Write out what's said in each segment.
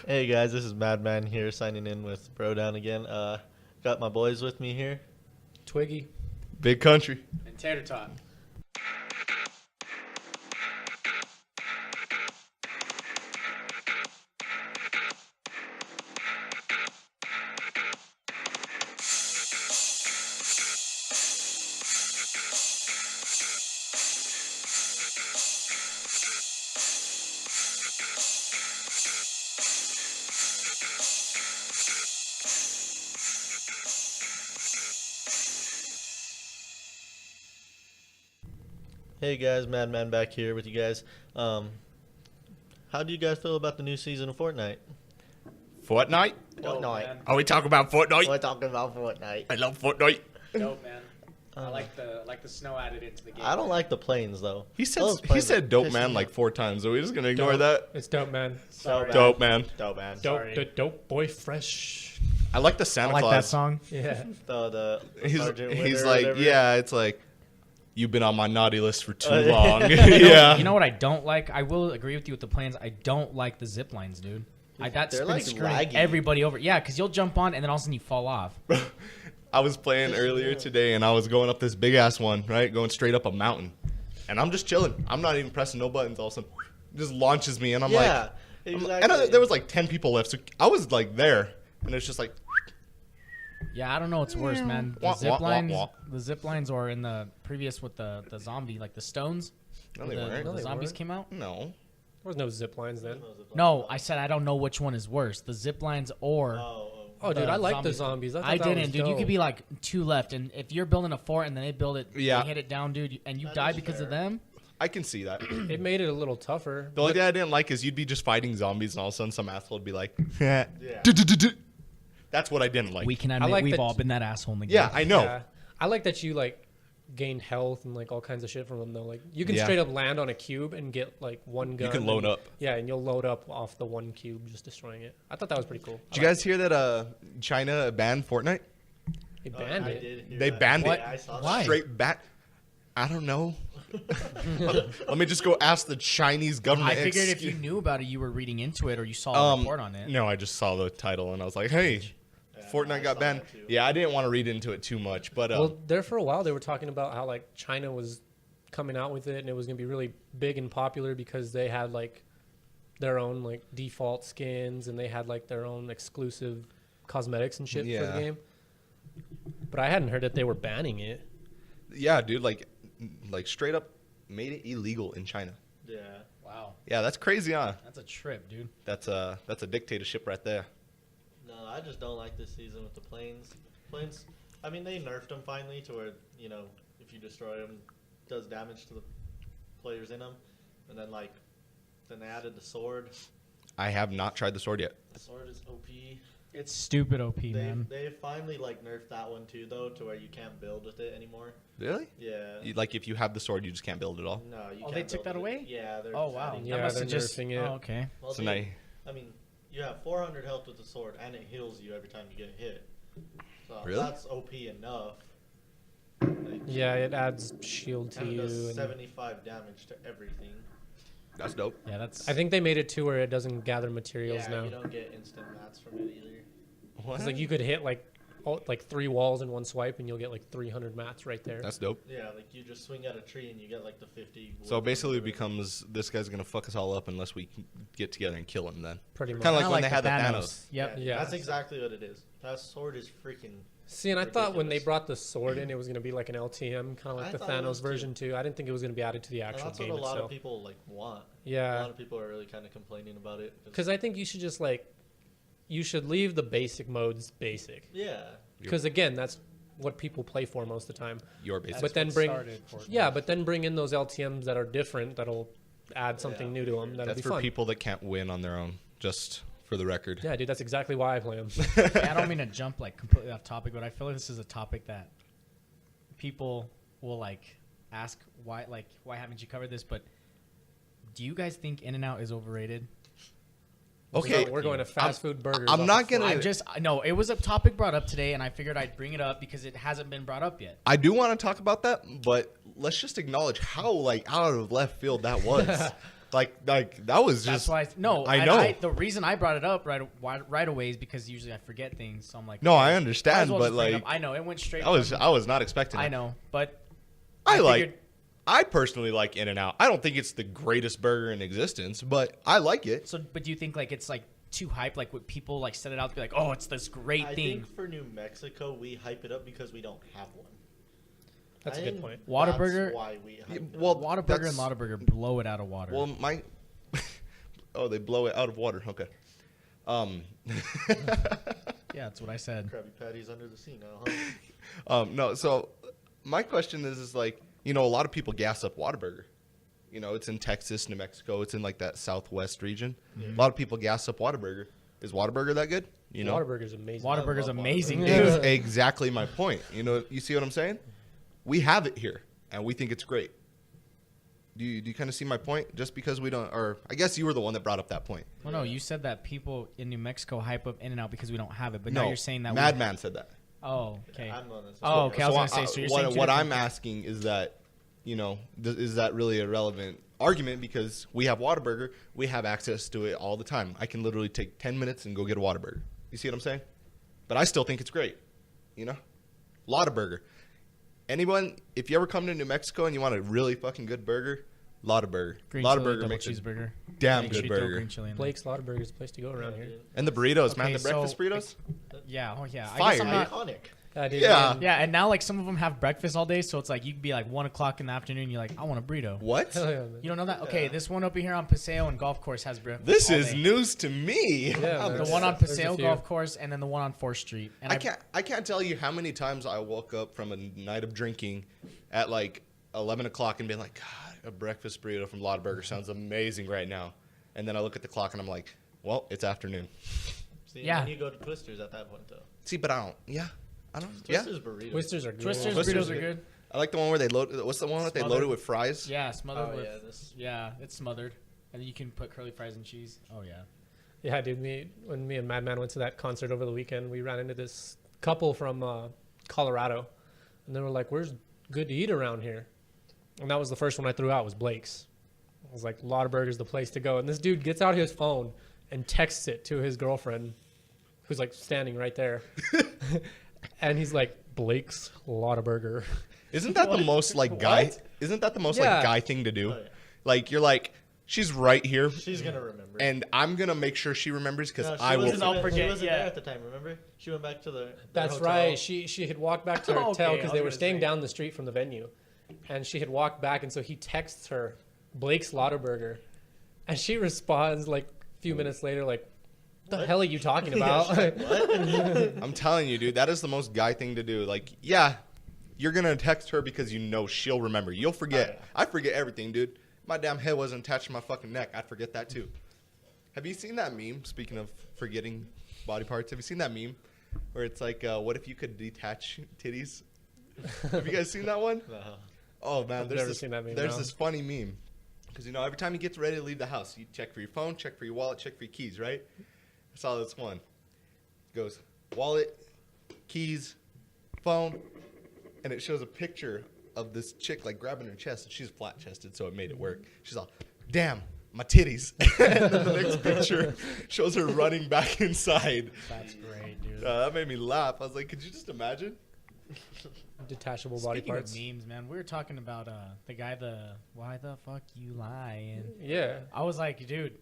Hey guys, this is Madman here signing in with Brodown again. Got my boys with me here. Twiggy. Big Country. And Tater Tot. Hey guys, Madman back here with you guys. How do you guys feel about the new season of Fortnite? Fortnite? Dope, Fortnite. man. Are we talking about Fortnite? We're talking about Fortnite. I love Fortnite. Dope, man. I like the snow added into the game. I don't like the planes though. He said Those he planes said are dope pissing man me like off. 4 times. Are we just gonna ignore Dope. that? It's dope, man. Sorry. Dope man. Dope man. Dope, Dope boy fresh. I like the Santa I like Claus. that song. Yeah. The He's Sergeant he's Winter or like, whatever. yeah, it's like you've been on my naughty list for too yeah. long. You know, Yeah. you know what I don't like? I will agree with you with the planes. I don't like the zip lines, dude. That's They're, been like, screwing laggy. everybody over. Yeah, because you'll jump on and then all of a sudden you fall off. I was playing earlier today and I was going up this big ass one, right? Going straight up a mountain. And I'm just chilling. I'm not even pressing no buttons. All of a sudden, it just launches me and I'm Yeah, like, exactly. and there was like 10 people left. So I was like there. And it's just like, Yeah, I don't know what's worse, man. The Wah, zip wah, wah, lines, wah. the zip lines, or in the previous with the zombie, like the stones. no, they the, weren't. the they zombies weren't. came out. No. There was no zip lines then. No, I said I don't know which one is worse, the zip lines or. Oh, dude, the I like the zombies. I thought that was didn't, dude. You dope. could be like 2 left, and if you're building a fort and then they build it, Yeah. they hit it down, dude, and you That die is because of fair. them. I can see that. It made it a little tougher. The only thing I didn't like is you'd be just fighting zombies and all of a sudden some asshole would be like, Yeah. That's what I didn't like. We can admit like we've that- all been that asshole in the game. Yeah, I know. Yeah. I like that you like gained health and like all kinds of shit from them though. Like you can Yeah. straight up land on a cube and get like one gun. You can load and- up. Yeah, and you'll load up off the one cube, just destroying it. I thought that was pretty cool. Did you guys hear that China banned Fortnite? They banned I it. did hear They that. banned Yeah, it. I saw that. Why? Straight ban. I don't know. Let me just go ask the Chinese government. I figured if you Excuse- knew about it, you were reading into it or you saw a report on it. No, I just saw the title and I was like, hey, Yeah, Fortnite I got saw banned. that too. Yeah, I didn't want to read into it too much, but Well, there for a while they were talking about how like China was coming out with it and it was gonna be really big and popular because they had like their own like default skins and they had like their own exclusive cosmetics and shit for Yeah. the game. But I hadn't heard that they were banning it. yeah, dude, like straight up made it illegal in China. Yeah. Wow, Yeah, that's crazy, huh? that's a trip, dude. That's a dictatorship right there. No, I just don't like this season with the planes. Planes. I mean, they nerfed them finally to where if you destroy them, it does damage to the players in them, and then then they added the sword. I have not tried the sword yet. The sword is OP. It's stupid OP, man. They finally nerfed that one too though, to where you can't build with it anymore. Really? Yeah. Like if you have the sword, you just can't build at all. No, you Oh, can't. they took build that with it. away? Yeah. They're Oh just wow, adding- Yeah, that must have they're just. nerfing it. Oh, okay. Well, So they- now, I mean, you have 400 health with the sword, and it heals you every time you get hit. So Really? that's OP enough. Like, Yeah, it adds shield to and it you. does And 75 damage to everything. that's dope. Yeah, that's. I think they made it to where it doesn't gather materials Yeah, now. you don't get instant mats from it either. What? It's like you could hit like 3 walls in one swipe and you'll get like 300 mats right there. That's dope. Yeah, like you just swing at a tree and you get like the 50. So wood basically, it or whatever. becomes this guy's gonna fuck us all up unless we can get together and kill him. Then pretty much. kind of like Kinda when they the had the Thanos. Yep. Yeah. That's exactly what it is. That sword is freaking. See, and I thought when they ridiculous. brought the sword in, it was going to be like an LTM, kind of like I the thought it was Thanos too. version too. I didn't think it was going to be added to the And actual that's what game a lot itself. of people want. A Yeah, lot of people are really kind of complaining about it. because I think you should just you should leave the basic modes basic. Yeah. Because again, that's what people play for most of the time. Your basic. But then what bring, started Fortnite. yeah, but then bring in those LTMs that are different. That'll add something Yeah, new to them. That'll That's be for fun. people that can't win on their own. Just for the record. Yeah, dude, that's exactly why I play them. I don't mean to jump completely off topic, but I feel like this is a topic that people will ask why haven't you covered this? But do you guys think In-N-Out is overrated? Okay, we're going to fast food burgers. I'm off not the gonna- fly. No, it was a topic brought up today, and I figured I'd bring it up because it hasn't been brought up yet. I do want to talk about that, but let's just acknowledge how out of left field that was. Like that was That's just. why. I know. The reason I brought it up right away is because usually I forget things. So I'm like, No, okay, I might as understand, well but just bring it like up. I know it went straight. I was from- not expecting. I it. know, but I figured- personally like In-N-Out. I don't think it's the greatest burger in existence, but I like it. So, but do you think like it's like too hype? Like what people like set it out to be like, oh, it's this great I thing. think for New Mexico, we hype it up because we don't have one. That's a good point. Whataburger- That's why we hype it well, up. Whataburger that's- and Lottaburger blow it out of water. Well, my. Oh, they blow it out of water. Okay. Yeah, that's what I said. Krabby Patty's under the sea now, huh? No. So my question is like, a lot of people gas up Whataburger. It's in Texas, New Mexico. It's in like that southwest region. Yeah. A lot of people gas up Whataburger. Is Whataburger that good? Whataburger's amazing. Whataburger's love amazing, Whataburger. dude. Exactly my point. You see what I'm saying? We have it here, and we think it's great. Do you kind of see my point? Just because we don't, or I guess you were the one that brought up that point. Well, no, you said that people in New Mexico hype up In-N-Out because we don't have it, but no, now you're saying that Madman said that. Oh, okay. I'm on this. Oh, okay. I was gonna say. So you're saying two what I'm different- asking is that, is that really a relevant argument? Because we have Whataburger, we have access to it all the time. I can literally take 10 minutes and go get a Whataburger. You see what I'm saying? But I still think it's great. Lottaburger. Anyone, if you ever come to New Mexico and you want a really fucking good burger, Lottaburger. Green chili Lottaburger double makes a cheeseburger. damn Make good sure you throw burger. green chili in there. Blake's Lottaburger's the place to go around here. And the burritos, man. Okay, The breakfast so- burritos? Yeah. Oh, yeah. I Fire, guess I'm not, Iconic. Dude, Yeah. man. yeah, and now like some of them have breakfast all day, so it's like you could be like 1 o'clock in the afternoon. You're like, I want a burrito. What? Hell yeah, man. You don't know that? Okay, Yeah. this one up here on Paseo and Golf Course has breakfast. This all is day. news to me. Yeah, I'm man. The one on There's a Paseo few. Golf Course and then the one on 4th Street. And I can't tell you how many times I woke up from a night of drinking at like 11 o'clock and been like, God, a breakfast burrito from Lottaburger sounds amazing right now. And then I look at the clock and I'm like, well, it's afternoon. See, Yeah. Then you go to Twisters at that point, though. See, but I don't. Yeah. Twisters burritos. Twisters are good. Twisters Twisters burritos are are good. I like the one where they load. What's the one that they Smothered. loaded with fries? Yeah, smothered Oh, with. yeah, this- Yeah, it's smothered, and then you can put curly fries and cheese. Oh yeah. Yeah, dude. When me and Madman went to that concert over the weekend, we ran into this couple from Colorado, and they were like, "Where's good to eat around here?" And that was the first one I threw out was Blake's. I was like, "Lottaburger's the place to go." And this dude gets out his phone and texts it to his girlfriend, who's like standing right there, and he's like, "Blake's Lottaburger." Isn't that the most like guy? What? Isn't that the most Yeah. like guy thing to do? Oh, yeah. Like you're like, she's right here, She's gonna remember. and I'm gonna make sure she remembers because No, she I will. wasn't I'll even- forget, She wasn't yeah. there at the time. Remember? She went back to their That's hotel. right. She had walked back to her Okay, hotel I because was they were gonna staying say. down the street from the venue, and she had walked back, and so he texts her Blake's Lottaburger, and she responds like a few minutes later, like, "The What? hell are you talking Yeah, about?" she's like, what? I'm telling you, dude, that is the most guy thing to do. Like, yeah, you're gonna text her because you know she'll remember. You'll forget. Oh, yeah. I forget everything, dude. My damn head wasn't attached to my fucking neck. I'd forget that too. Have you seen that meme? Speaking of forgetting body parts, have you seen that meme where it's like, what if you could detach titties? Have you guys seen that one? No. Oh man, I've there's never this, seen that meme, there's no. this funny meme because every time you get ready to leave the house, you check for your phone, check for your wallet, check for your keys, right? I saw this one. It goes wallet, keys, phone, and it shows a picture of this chick like grabbing her chest, and she's flat chested, so it made it work. She's all, "Damn, my titties!" And then the next picture shows her running back inside. That's great, dude. That made me laugh. I was like, could you just imagine? Detachable body Speaking parts. of memes, man, we were talking about the guy, why the fuck you lying? Yeah. I was like, dude,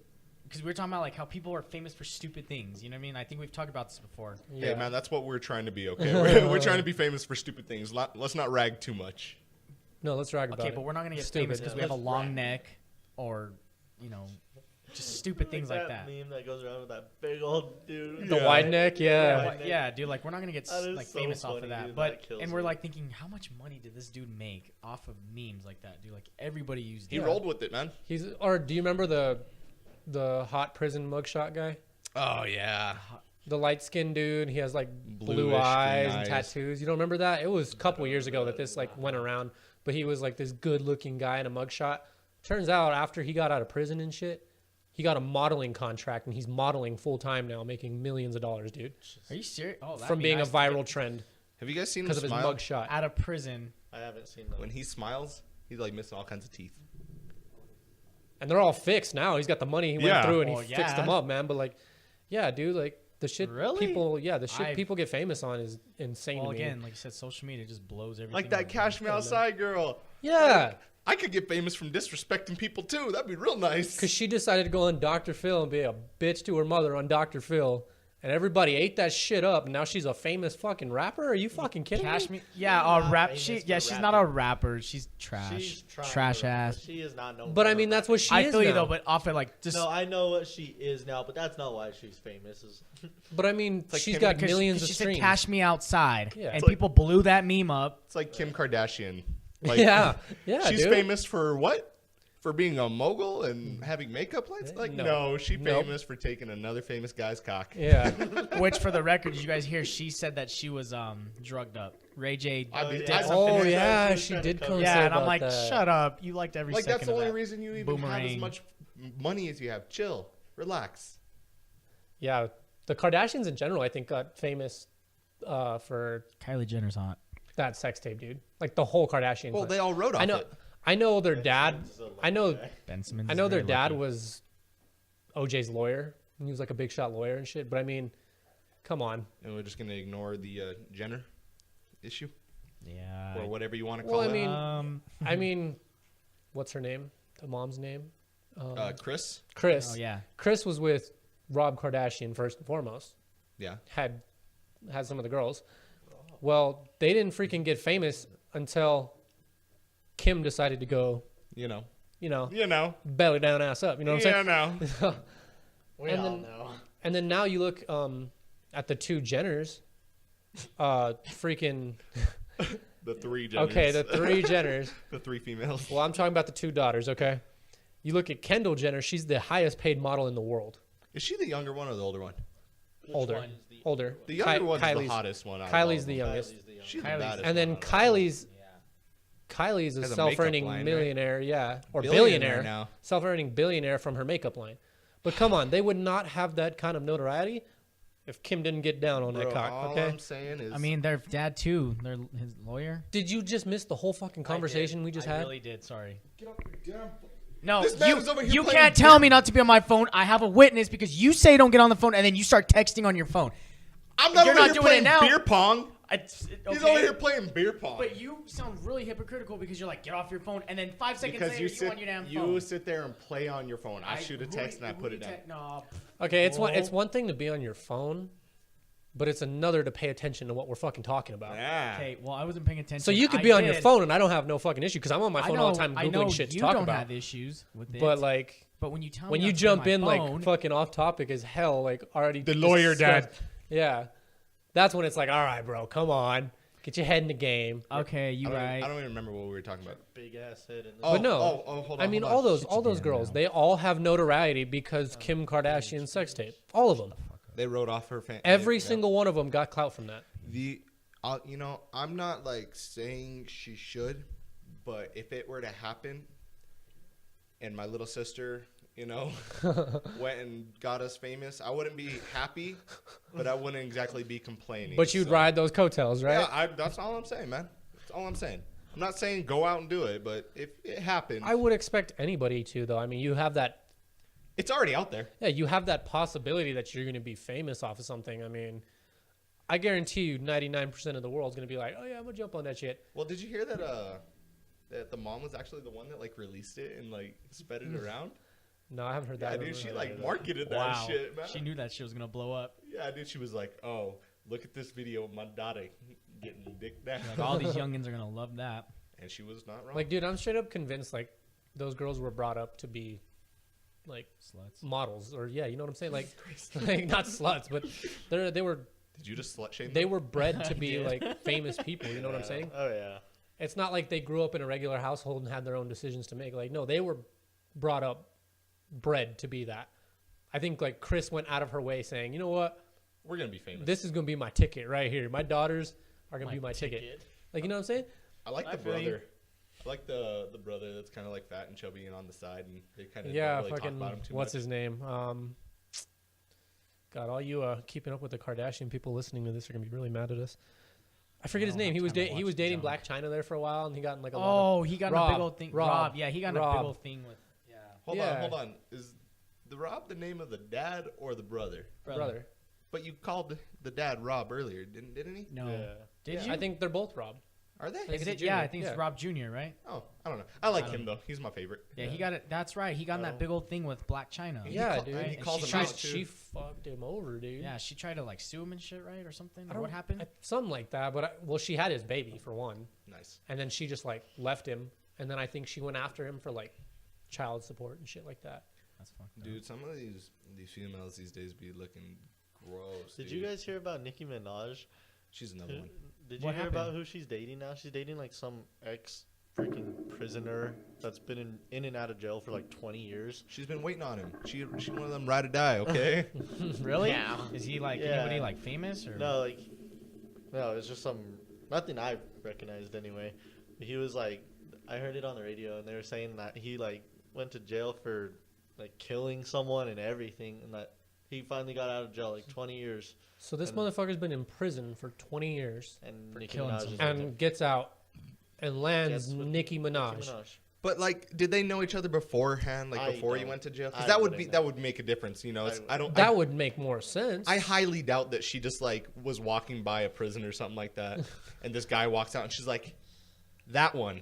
because we were talking about like how people are famous for stupid things. You know what I mean? I think we've talked about this before. Yeah. Hey man, that's what we're trying to be. Okay, we're trying to be famous for stupid things. Let's not rag too much. No, let's rag about Okay, it. but we're not gonna get Stupid. famous because we Yeah, have a let's long rap. neck, or just stupid things like that. meme that goes around with that big old dude. The Yeah. wide neck, yeah. Wide neck. Yeah, dude, like we're not gonna get That is like so famous off funny, of that. dude. But That kills and we're me. like thinking, how much money did this dude make off of memes like that, dude? Like everybody used He it. rolled with it, man. Or do you remember the hot prison mugshot guy? Oh yeah. The light skinned dude, he has like blue Bluish green eyes and eyes. tattoos. You don't remember that? It was a couple years ago that this like went around, but he was like this good looking guy in a mugshot. Turns out after he got out of prison and shit, he got a modeling contract and he's modeling full time now, making millions of dollars, dude. Are you serious? Oh, that'd From be being nice a to get viral trend Have you guys seen him because of his smile? mugshot. out of prison. I haven't seen that. When he smiles, he's like missing all kinds of teeth. and they're all fixed now. He's got the money. He went Yeah. through and he Well, fixed them yeah. up, man. But like, yeah, dude, like the shit Really? people, the shit I've- people get famous on is insane Well, to me. again, like you said, social media just blows everything. Like that up. Cash Me Outside girl. Yeah, I could get famous from disrespecting people too. That'd be real nice. because she decided to go on Dr. Phil and be a bitch to her mother on Dr. Phil. And everybody ate that shit up, and now she's a famous fucking rapper? Are you fucking kidding Cash me? me, yeah, Not a rap. famous She, for yeah, she's not a rapping. rapper. She's trash, She's trying trash to rap, ass. but she is not known. But for I mean, her that's what rapping. she I is feel you now. though, but off it like just No, I know what she is now, but that's not why she's famous. Is But I mean, like she's Kim- got because millions she of said streams. "Cash Me Outside," Yeah. and It's like- people blew that meme up. It's like Kim Kardashian. Like, yeah, she's dude. famous for what? For being a mogul and having makeup lights? Like, No. no, she's Nope. famous for taking another famous guy's cock. Yeah. Which, for the record, did you guys hear? She said that she was drugged up. Ray J. I did did- something. Oh She was yeah, trying she to did cover come it. say Yeah, and I'm about like, that. shut up. You liked every Like, second that's the of only that. reason you even have as Boomerang. much money as you have. Chill. Relax. Yeah, the Kardashians in general, I think, got famous for Kylie Jenner's hot. that sex tape, dude. Like the whole Kardashian. Well, clan. they all wrote off I know. it. I know their dad. Simmons is a lucky I know. guy. Ben Simmons. I is know their very dad lucky. was OJ's lawyer. And he was like a big shot lawyer and shit. But I mean, come on. And we're just going to ignore the Jenner issue Yeah. or whatever you want to Well, call I it. mean- I mean, what's her name? The mom's name? Chris? Chris. Oh yeah. Chris was with Rob Kardashian first and foremost. Yeah. Had some of the girls. Well, they didn't freaking get famous until Kim decided to go, You know. you know, You know. belly down, ass up. You know what I'm Yeah, saying? no. We And all then- know. And then now you look at the two Jenners, freaking The three Jenners. okay, the three Jenners. The three females. Well, I'm talking about the two daughters. Okay, you look at Kendall Jenner; she's the highest paid model in the world. Is she the younger one or the older one? Older, one? older. The younger one's the Kylie's- hottest one. out of Kylie's all the of them. youngest. Kylie's the youngest. She's the Kylie's- baddest And then one out of Kylie's a Has a self-earning makeup line, right? millionaire, yeah, or Billionaire billionaire, now. self-earning billionaire from her makeup line. But come on, they would not have that kind of notoriety if Kim didn't get down on Bro, that cock. all Okay. I'm saying is, I mean, their dad too. Their his lawyer. Did you just miss the whole fucking conversation we just I had? really did. Sorry. No, This man you, is over here you playing can't tell me not to be on my phone. I have a witness because you say don't get on the phone and then you start texting on your phone. I'm not You're over not here doing playing it now. beer pong. It's, He's okay. over here playing beer pong. But you sound really hypocritical because you're like, get off your phone, and then 5 seconds because later, you on your damn you phone. sit there and play on your phone. I shoot a text and I put it down. No. Okay, it's Oh. one thing to be on your phone, but it's another to pay attention to what we're fucking talking about. Yeah. Okay, well, I wasn't paying attention. So you could I be on your did. phone, and I don't have no fucking issue because I'm on my I phone know, all the time I know googling shit to you talk don't about. have issues with it. But like but when you tell when me you not to be on jump my in phone, like fucking off topic as hell, like already The lawyer dad. Yeah, that's when it's like, all right, bro, come on, get your head in the game. okay, you I right. don't even remember what we were talking about. Big ass head in this. But no, hold on. I mean hold on. all those down girls, now. they all have notoriety because Kim Kardashian's sex tape. All of them, They wrote off her fan. every yeah. single one of them got clout from that. You know, I'm not like saying she should, but if it were to happen, and my little sister, you know, went and got us famous, I wouldn't be happy, but I wouldn't exactly be complaining. But you'd so- ride those coattails, right? Yeah, that's all I'm saying, man. That's all I'm saying. I'm not saying go out and do it, but if it happened, I would expect anybody to, though. I mean, you have that. it's already out there. Yeah, you have that possibility that you're going to be famous off of something. I mean, I guarantee you 99% of the world's going to be like, oh, yeah, I'm going to jump on that shit. Well, did you hear that that the mom was actually the one that like released it and like sped it around? No, I haven't heard Yeah, that. dude, she rumor. like marketed that Wow. shit, man. She knew that shit was gonna blow up. Yeah, dude, she was like, "Oh, look at this video of my daughter getting dick down," Like all these youngins are gonna love that. and she was not wrong. Like, dude, I'm straight up convinced, like, those girls were brought up to be, like, Sluts. models. Or, yeah, you know what I'm saying? Like, like not sluts, but they were Did you just slut shame? they them? were bred to be, did. like, famous people. You know what I'm saying? Oh yeah. It's not like they grew up in a regular household and had their own decisions to make. Like, no, they were brought up, bred to be that. I think, like, Chris went out of her way saying, you know what? We're gonna be famous. This is going to be my ticket right here. My daughters are going to be my ticket. Like, you know what I'm saying? I like I the feel you. brother. I like the brother that's kind of like fat and chubby and on the side, and they kind of Yeah, don't really talk fucking, about him too what's much. his name? God, all you keeping up with the Kardashian people listening to this are going to be really mad at us. I forget his don't name. have He was time to he watch was the dating junk. Black China there for a while, and he got in like a lot of Oh, he got in a Rob, big old thing. Rob, Yeah, he got in a Rob. big old thing with. Yeah. Hold Yeah. on, hold on. Is the Rob the name of the dad or the brother? Brother. But you called the dad Rob earlier, didn't he? No. Yeah. Did Yeah, you? I think they're both Rob. Are they? Like, Is it's a it? junior, Yeah, I think yeah. it's Rob Jr., right? Oh, I don't know. I like I him don't- though. He's my favorite. Yeah, he got it. That's right. He got in that Oh. big old thing with Black China. Yeah, call- dude. and he And calls she him tried- out too. She fucked him over, dude. Yeah, she tried to like sue him and shit, right, or something. I Or don't- what happened? Something like that. But well, she had his baby for one, Nice. and then she just like left him, and then I think she went after him for like child support and shit like that. That's fucked up. Dude, some of these females these days be looking gross. Did dude. you guys hear about Nicki Minaj? She's another one. Did you What hear about happened? who she's dating now? She's dating like some ex freaking prisoner that's been in and out of jail for like 20 years. She's been waiting on him. She one of them ride or die. Okay. Really? Yeah. Is he like Yeah. anybody like famous or? No, like, no, it's just nothing I recognized anyway. He was like, I heard it on the radio, and they were saying that he like went to jail for like killing someone and everything, and that he finally got out of jail like 20 years. So this And- motherfucker's been in prison for 20 years And For Nicki killing Minaj is someone. with him. and gets out and lands Gets with Nicki Minaj. Nicki Minaj. But like, did they know each other beforehand? Like I before he don't- went to jail? Because I that would wouldn't be know. that would make a difference. You know, it's, I I don't. That would make more sense. I highly doubt that she just like was walking by a prison or something like that, and this guy walks out and she's like, "That one,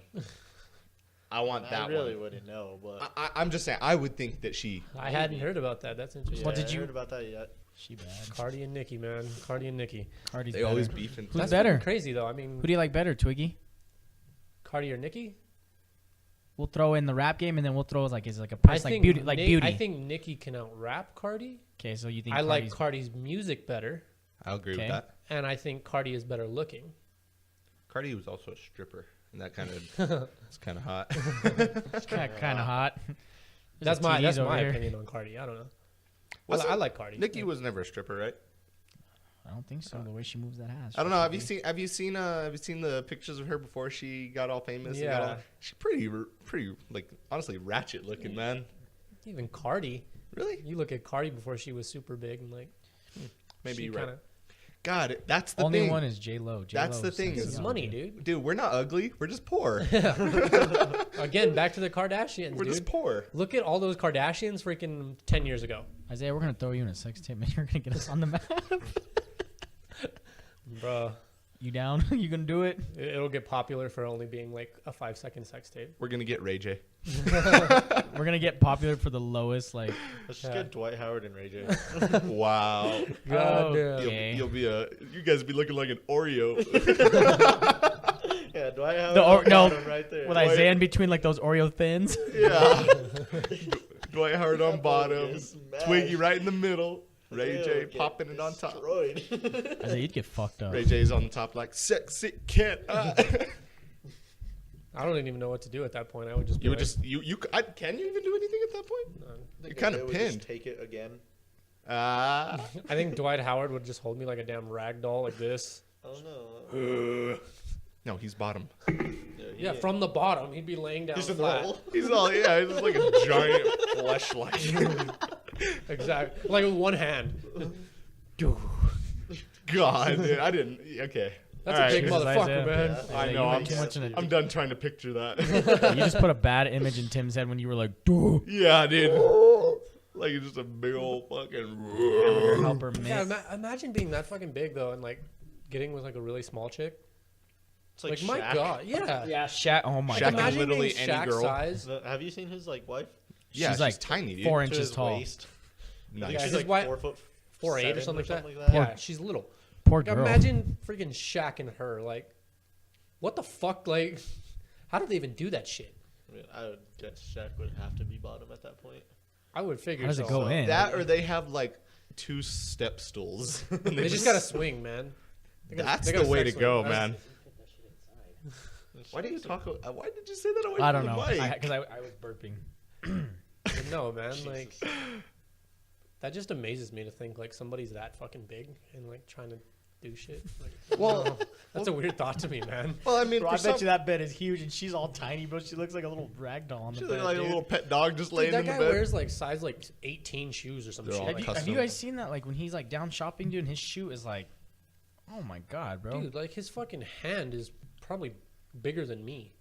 I want that I really one." wouldn't know, but I'm just saying, I would think that she. I hadn't heard about that. That's interesting. yeah, What did I you- heard about that yet? She bad. Cardi and Nicki, man. Cardi and Nicki. Cardi's They better. always beefing. Who's That's better? fucking crazy though. I mean, Who do you like better, Twiggy? Cardi or Nicki? We'll throw in the rap game, and then we'll throw like is it like a I person like think beauty, like beauty. I think Nicki can out rap Cardi. Okay, so you think I like Cardi's- Cardi's music better, I'll agree Okay. with that. and I think Cardi is better looking. Cardi was also a stripper, and that kind of it's kind of hot. kind of hot. That's There's my TDs that's over my here. opinion on Cardi. I don't know. Was I it- like Cardi. Nicki was never a stripper, right? I don't think so. The way she moves that ass. I don't know. Have you seen the pictures of her before she got all famous? And got Yeah. all, she's pretty like honestly ratchet looking, man. Even Cardi. Really? You look at Cardi before she was super big and like Maybe she you're right. kinda- God, that's the Only thing. one is J Lo. That's the thing It's is- money, dude. Dude, we're not ugly. We're just poor. Again, back to the Kardashians, We're dude. just poor. Look at all those Kardashians freaking 10 years ago. Isaiah, we're gonna throw you in a sex tape, and you're gonna get us on the map. Bruh. You down? You gonna do it? It'll get popular for only being like a 5-second sex tape. We're gonna get Ray J. We're gonna get popular for the lowest. Like, Let's just Yeah. get Dwight Howard and Ray J. Wow. God damn. Okay. You'll be you guys be looking like an Oreo. Yeah, Dwight Howard. The or- no, bottom right there. with Isaiah in between like those Oreo thins. Yeah. Dwight Howard on That boy bottom, gets smashed. Twiggy right in the middle, Ray He'll J get popping it on top. destroyed. Isaiah, you'd get fucked up. Ray J's on the top like sexy cat. I don't even know what to do at that point. I would just be You would like, just can you even do anything at that point? no. You're kind They of would just pinned. Take it again. I think Dwight Howard would just hold me like a damn rag doll like this. Oh no. No, he's bottom. Yeah, from the bottom. He'd be laying down He's in the flat. hole. He's all he's just like a giant fleshlight. Exactly. Like with one hand. God, dude, I didn't. Okay, That's All a big right. motherfucker, Isaiah. man. Yeah. I Isaiah, know. you I'm went too much in it. I'm done trying to picture that. You just put a bad image in Tim's head when you were like, "Dude." Yeah, dude. Like it's just a big old fucking. Your helper Yeah, mitt. imagine being that fucking big though and like getting with like a really small chick. It's like, Like, my Shaq. God, yeah. Yeah, Shaq. Oh my Shaq god. can Imagine literally being any Shaq's girl. size. Have you seen his like wife? Yeah, She's she's like tiny, dude. four To inches his tall. waist. I Nice. think Yeah, she's his like wife- 4'7" 4'8" or or something like that. like that. Yeah, she's little. Poor Like, girl. imagine freaking Shaq and her. Like, what the fuck? Like, how do they even do that shit? I mean, I would guess Shaq would have to be bottom at that point. I would figure. How does it so. go in? That or they have like 2 step stools. And They just gotta swing, man. They gotta- That's they the gotta way sex to go, swing. man. Why do you talk? Why did you say that away I from don't know. the mic? Because I was burping. But no, man. Like, that just amazes me to think like somebody's that fucking big and like trying to do shit. Like, Well- no. That's a weird thought to me, man. Well, I mean, Bro, for I some, bet you that bed is huge and she's all tiny, bro. She looks like a little rag doll on the she's bed. like a dude. little pet dog just Dude, laying that in the guy bed. wears like size like 18 shoes or some They're shit. all Like, Have custom. you guys seen that? Like when he's like down shopping, dude, and his shoe is like, oh my god, bro. dude, like his fucking hand is probably bigger than me.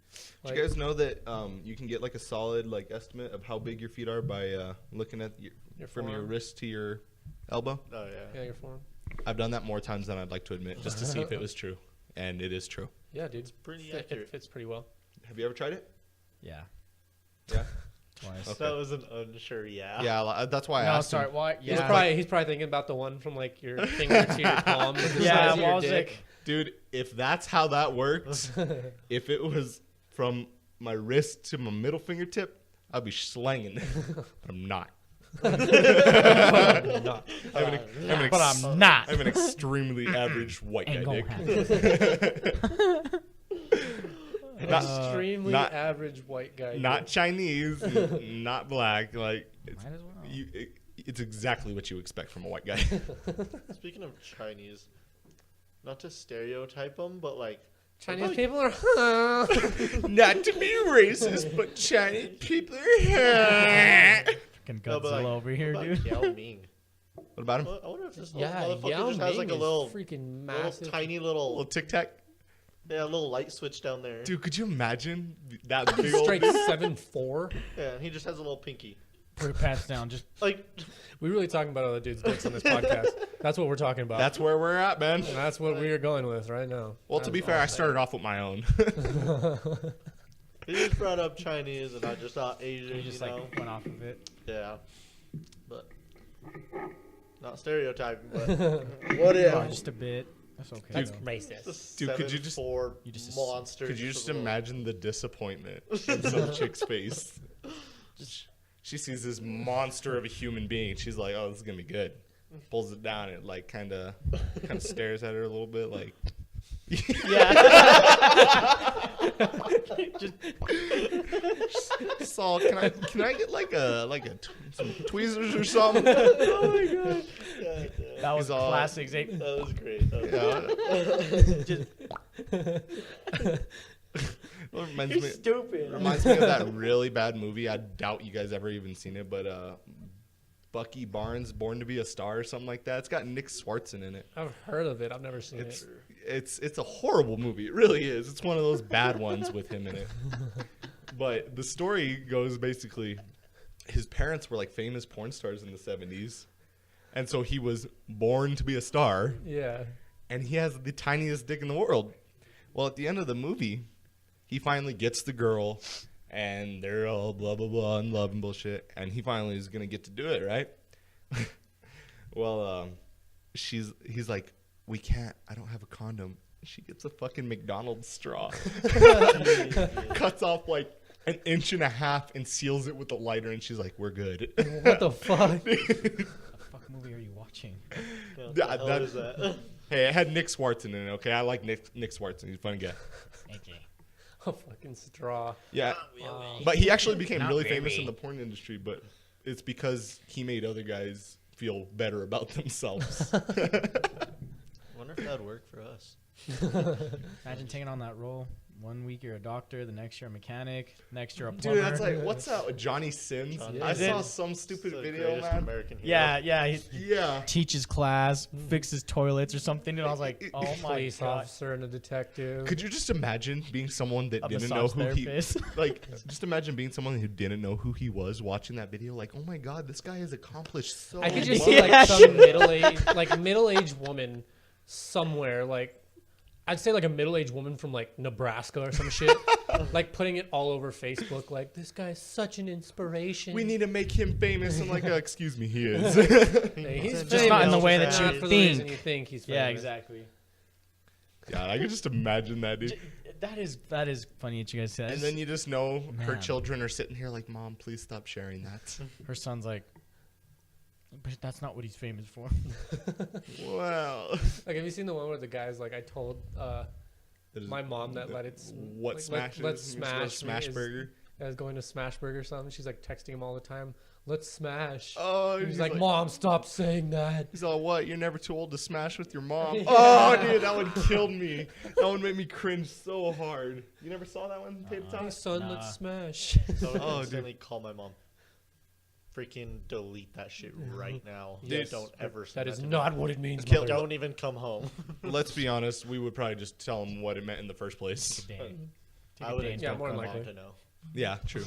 Did you guys know that you can get like a solid like estimate of how big your feet are by looking at from your forearm? wrist to your elbow? Oh yeah. Yeah, your forearm. I've done that more times than I'd like to admit, just to see if it was true, and it is true. Yeah, dude. It's pretty It accurate. fits pretty well. Have you ever tried it? Yeah, Yeah. twice. Okay. That was an unsure yeah. Yeah, that's why I No, asked. sorry. him. What? He's Yeah. probably thinking about the one from like your finger to your palm. The size Yeah, of your well, I was dick. like, Dude, if that's how that works, if it was from my wrist to my middle fingertip, I'd be slanging it. But I'm not. Not. but I'm not. I'm an extremely average white guy, Ain't gonna Nick. happen. Extremely not- average white guy. Not Chinese, not black. Like it's, Might as well. it's exactly what you expect from a white guy. Speaking of Chinese, not to stereotype them, but like Chinese like- people are. Not to be racist, but Chinese people are. Fucking No, but, Godzilla like, over here, what dude. about Yao Ming? What about him? I wonder if this Yeah, little motherfucker Yao just has Ming like a is little freaking little massive. tiny Little little tic tac. yeah, little light switch down there. Dude, could you imagine that big old Straight dude? 7'4". Yeah, and he just has a little pinky. Put your pants down. Just Like We really talking about other dudes' dicks on this podcast. That's what we're talking about. That's where we're at, man. and that's what we are going with right now. Well, to be fair, I started off with my own. he just brought up Chinese, and I just thought Asian. you just you know? like went off of it. Yeah, but not stereotyping. But what if? Oh, just a bit. That's okay. That's though. racist. Dude, could you just- You just monster? Could you just a little- imagine the disappointment in some chick's face? She sees this monster of a human being. She's like, "Oh, this is gonna be good." Pulls it down. It like kind of stares at her a little bit, like. So can I get like some tweezers or something? Oh my god! Yeah, yeah. That was He's all- classic. Zay. That was great. That was Yeah. Well, reminds me, stupid. reminds me of that really bad movie. I doubt you guys ever even seen it, but Bucky Barnes, Born to Be a Star, or something like that. It's got Nick Swartzen in it. I've heard of it. I've never seen it. It's a horrible movie. It really is. It's one of those bad ones with him in it. But the story goes basically, his parents were like famous porn stars in the 70s, and so he was born to be a star, Yeah. and he has the tiniest dick in the world. Well, at the end of the movie, he finally gets the girl, and they're all blah blah blah and love and bullshit, and he finally is gonna get to do it, right? Well, he's like, we can't. I don't have a condom. She gets a fucking McDonald's straw, cuts off like an inch and a half, and seals it with a lighter, and she's like, we're good. What the fuck? What the fuck movie are you watching? What Yeah, the hell that- is that? Hey, it had Nick Swartzen in it. Okay, I like Nick Swartzen. He's a funny guy. AJ. A fucking straw. Yeah, Wow. but he actually became Not really very. famous in the porn industry. But it's because he made other guys feel better about themselves. I wonder if that'd work for us. Imagine taking on that role. 1 week you're a doctor, the next you're a mechanic, next you're a plumber. Dude, that's like, what's that? Johnny Sins? Johnny I Sins. saw some stupid The video, greatest man. American hero. yeah. He Yeah. teaches class, fixes toilets or something, and I was like, oh my Police god. officer and a detective. Could you just imagine being someone that A didn't know massage who therapist. he like? Just imagine being someone who didn't know who he was watching that video. Like, oh my god, this guy has accomplished so I could just much. see like some middle-aged woman somewhere, like I'd say like a middle-aged woman from like Nebraska or some shit, like putting it all over Facebook, like this guy's such an inspiration. We need to make him famous. And like, excuse me, he is. Hey, he's Just not in the famous, way but that not you for the reason think. you think he's famous. Yeah, exactly. God, I could just imagine that, dude. That is funny that you guys said. And then you just know her Man. children are sitting here like, Mom, please stop sharing that. her son's like, but that's not what he's famous for. Wow. Like, have you seen the one where the guy's like, I told my mom that let's What like, smash let's is? He wants to go to smash Smash Burger. I was going to Smashburger or something. She's like texting him all the time. Let's smash. Oh, He's like, Mom, stop saying that. He's all, what? You're never too old to smash with your mom? Oh, dude, that would kill me. That would make me cringe so hard. You never saw that one, Tater Hey, Tot? son, Nah. let's smash. So I would Oh, dude. instantly call my mom. Freaking delete that shit right now. Yes. Don't ever That send is to me. not what it means. Kill- mother. Don't even come home. Let's be honest. We would probably just tell him what it meant in the first place. Today. Take I a would day and expect more my than mom likely. to know. Yeah, true.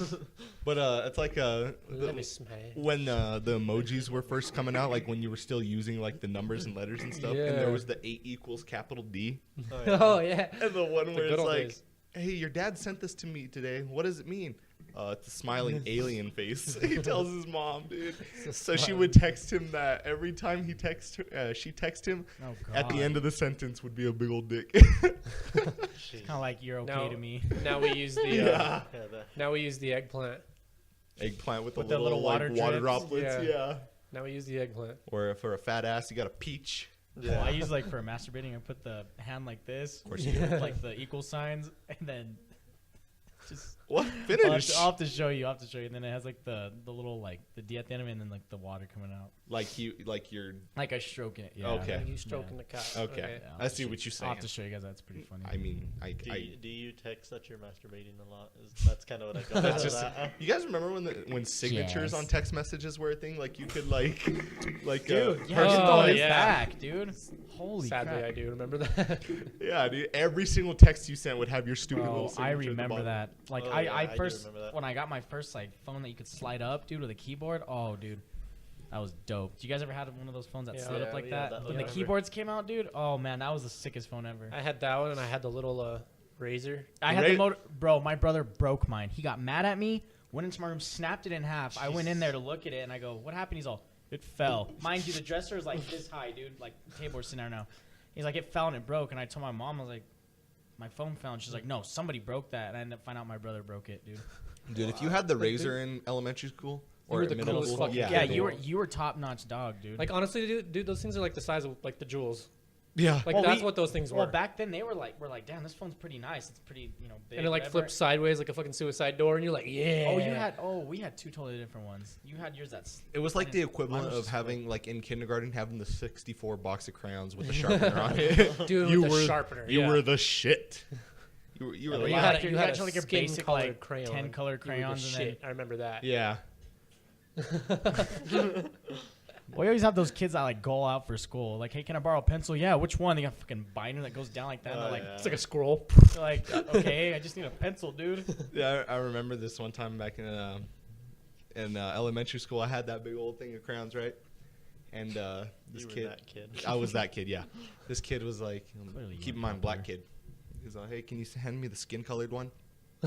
But it's like Let me smash. when the emojis were first coming out, like when you were still using like the numbers and letters and stuff, and there Yeah. was the 8 equals capital D, Oh, yeah. Oh yeah. and the one The where good it's old like, days. "Hey, your dad sent this to me today. What does it mean?" It's a smiling alien face. He tells his mom, dude. So she would text him that every time he texts her, she texts him. Oh, At the God. end of the sentence would be a big old dick. It's kind of like you're okay Now- to me. Now we use the Yeah. Yeah, now we use the eggplant. Eggplant with, With the the little, little like, water water drips. droplets. Yeah. Yeah. Now we use the eggplant. Or for a fat ass, you got a peach. yeah. I use like for masturbating, I put the hand like this, Of course you do. with, like the equal signs, and then just What? I'll have, Finish. to, I'll have to show you. I'll have to show you. And then it has like the little like the D at the end of it, and then like the water coming out, Like you're. like I stroke it. Yeah. Okay. You stroking the cock. Okay. Yeah, I see what you're I'll saying. have to show you guys. That's pretty funny. I mean, Do you text that you're masturbating a lot? That's kind of what I got out That's of just. that. You guys remember when signatures Yes. on text messages were a thing? Like you could like Dude, personal yeah, Oh, it's yeah. back, dude. Holy Sadly, crap. I do remember that. Yeah, dude. Every single text you sent would have your stupid Bro, little signature I at the remember bottom. that. Like Oh, I yeah, I do first remember that. when I got my first like phone that you could slide up, dude, with a keyboard. Oh, dude, that was dope. Did you guys ever have one of those phones that Yeah. slid Yeah, up like we had that? that When one. the keyboards came out, dude. Oh man, that was the sickest phone ever. I had that one, and I had the little razor. I had the motor. Bro, my brother broke mine. He got mad at me. Went into my room, snapped it in half. I went in there to look at it, and I go, "What happened?" He's all, "It fell." Mind you, the dresser is like this high, dude. Like the table's sitting there now. He's like, "It fell and it broke." And I told my mom, I was like, "My phone fell." And she's like, "No, somebody broke that." And I ended up finding out my brother broke it, dude. Dude, if you had the razor in elementary school You or were the middle coolest school, fucking yeah, kid Yeah, in the you world. were top notch dog, dude. Like honestly, dude, those things are like the size of like the jewels. yeah. Like Well, that's we- what those things were. well, back then they were like, "Damn, this phone's pretty nice. It's pretty, big." and it like whatever." flips sideways like a fucking suicide door, and you're like, yeah. We had two totally different ones. You had yours that's. It was like the Mine equivalent was of just having, like, in kindergarten, having the 64 box of crayons with a sharpener on it. Dude, you with the were, sharpener, You yeah. were the shit. You were Yeah, the but you last- had had your a like your skin basic, colored like, crayon. 10 colored You were the crayons and then- shit. I remember that. Yeah. We always have those kids that like go out for school. Like, "Hey, can I borrow a pencil?" "Yeah, which one?" They got a fucking binder that goes down like that. And Oh, they're like, yeah. It's like a scroll. they're like, "Okay, I just need a pencil, dude." Yeah, I remember this one time back in elementary school. I had that big old thing of crayons, right? And this You were kid, that kid. I was that kid. Yeah, this kid was like, Clearly you keep in were mind, popular. black kid. He's like, "Hey, can you hand me the skin colored one?"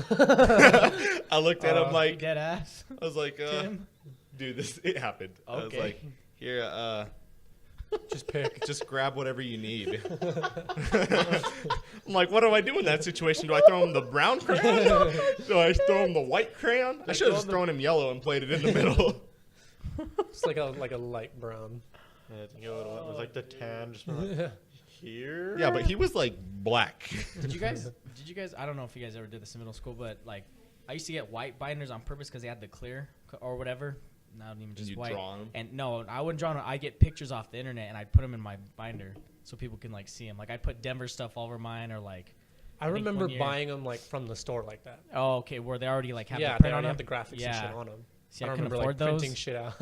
I looked at him You like, dead ass. I was like, Tim? dude, it happened. I was Okay. like, here, Just pick. just grab whatever you need. I'm like, what do I do in that situation? Do I throw him the brown crayon? Do I throw him the white crayon? I should have just thrown him yellow and played it in the middle. It's like a light brown. Yeah, I think it would have went with like the tan, just been like here. Yeah, but he was like black. Did you guys? I don't know if you guys ever did this in middle school, but like, I used to get white binders on purpose because they had the clear or whatever. Not even just you white. draw 'em? And no, I wouldn't draw them. I get pictures off the internet and I'd put them in my binder so people can like see them. Like I put Denver stuff all over mine, or like. I think remember one year- buying them like from the store like that. Oh, okay. Where they already like have Yeah, the they print on already them. have the graphics and shit on them. See, I I don't couldn't remember like afford those. printing shit out.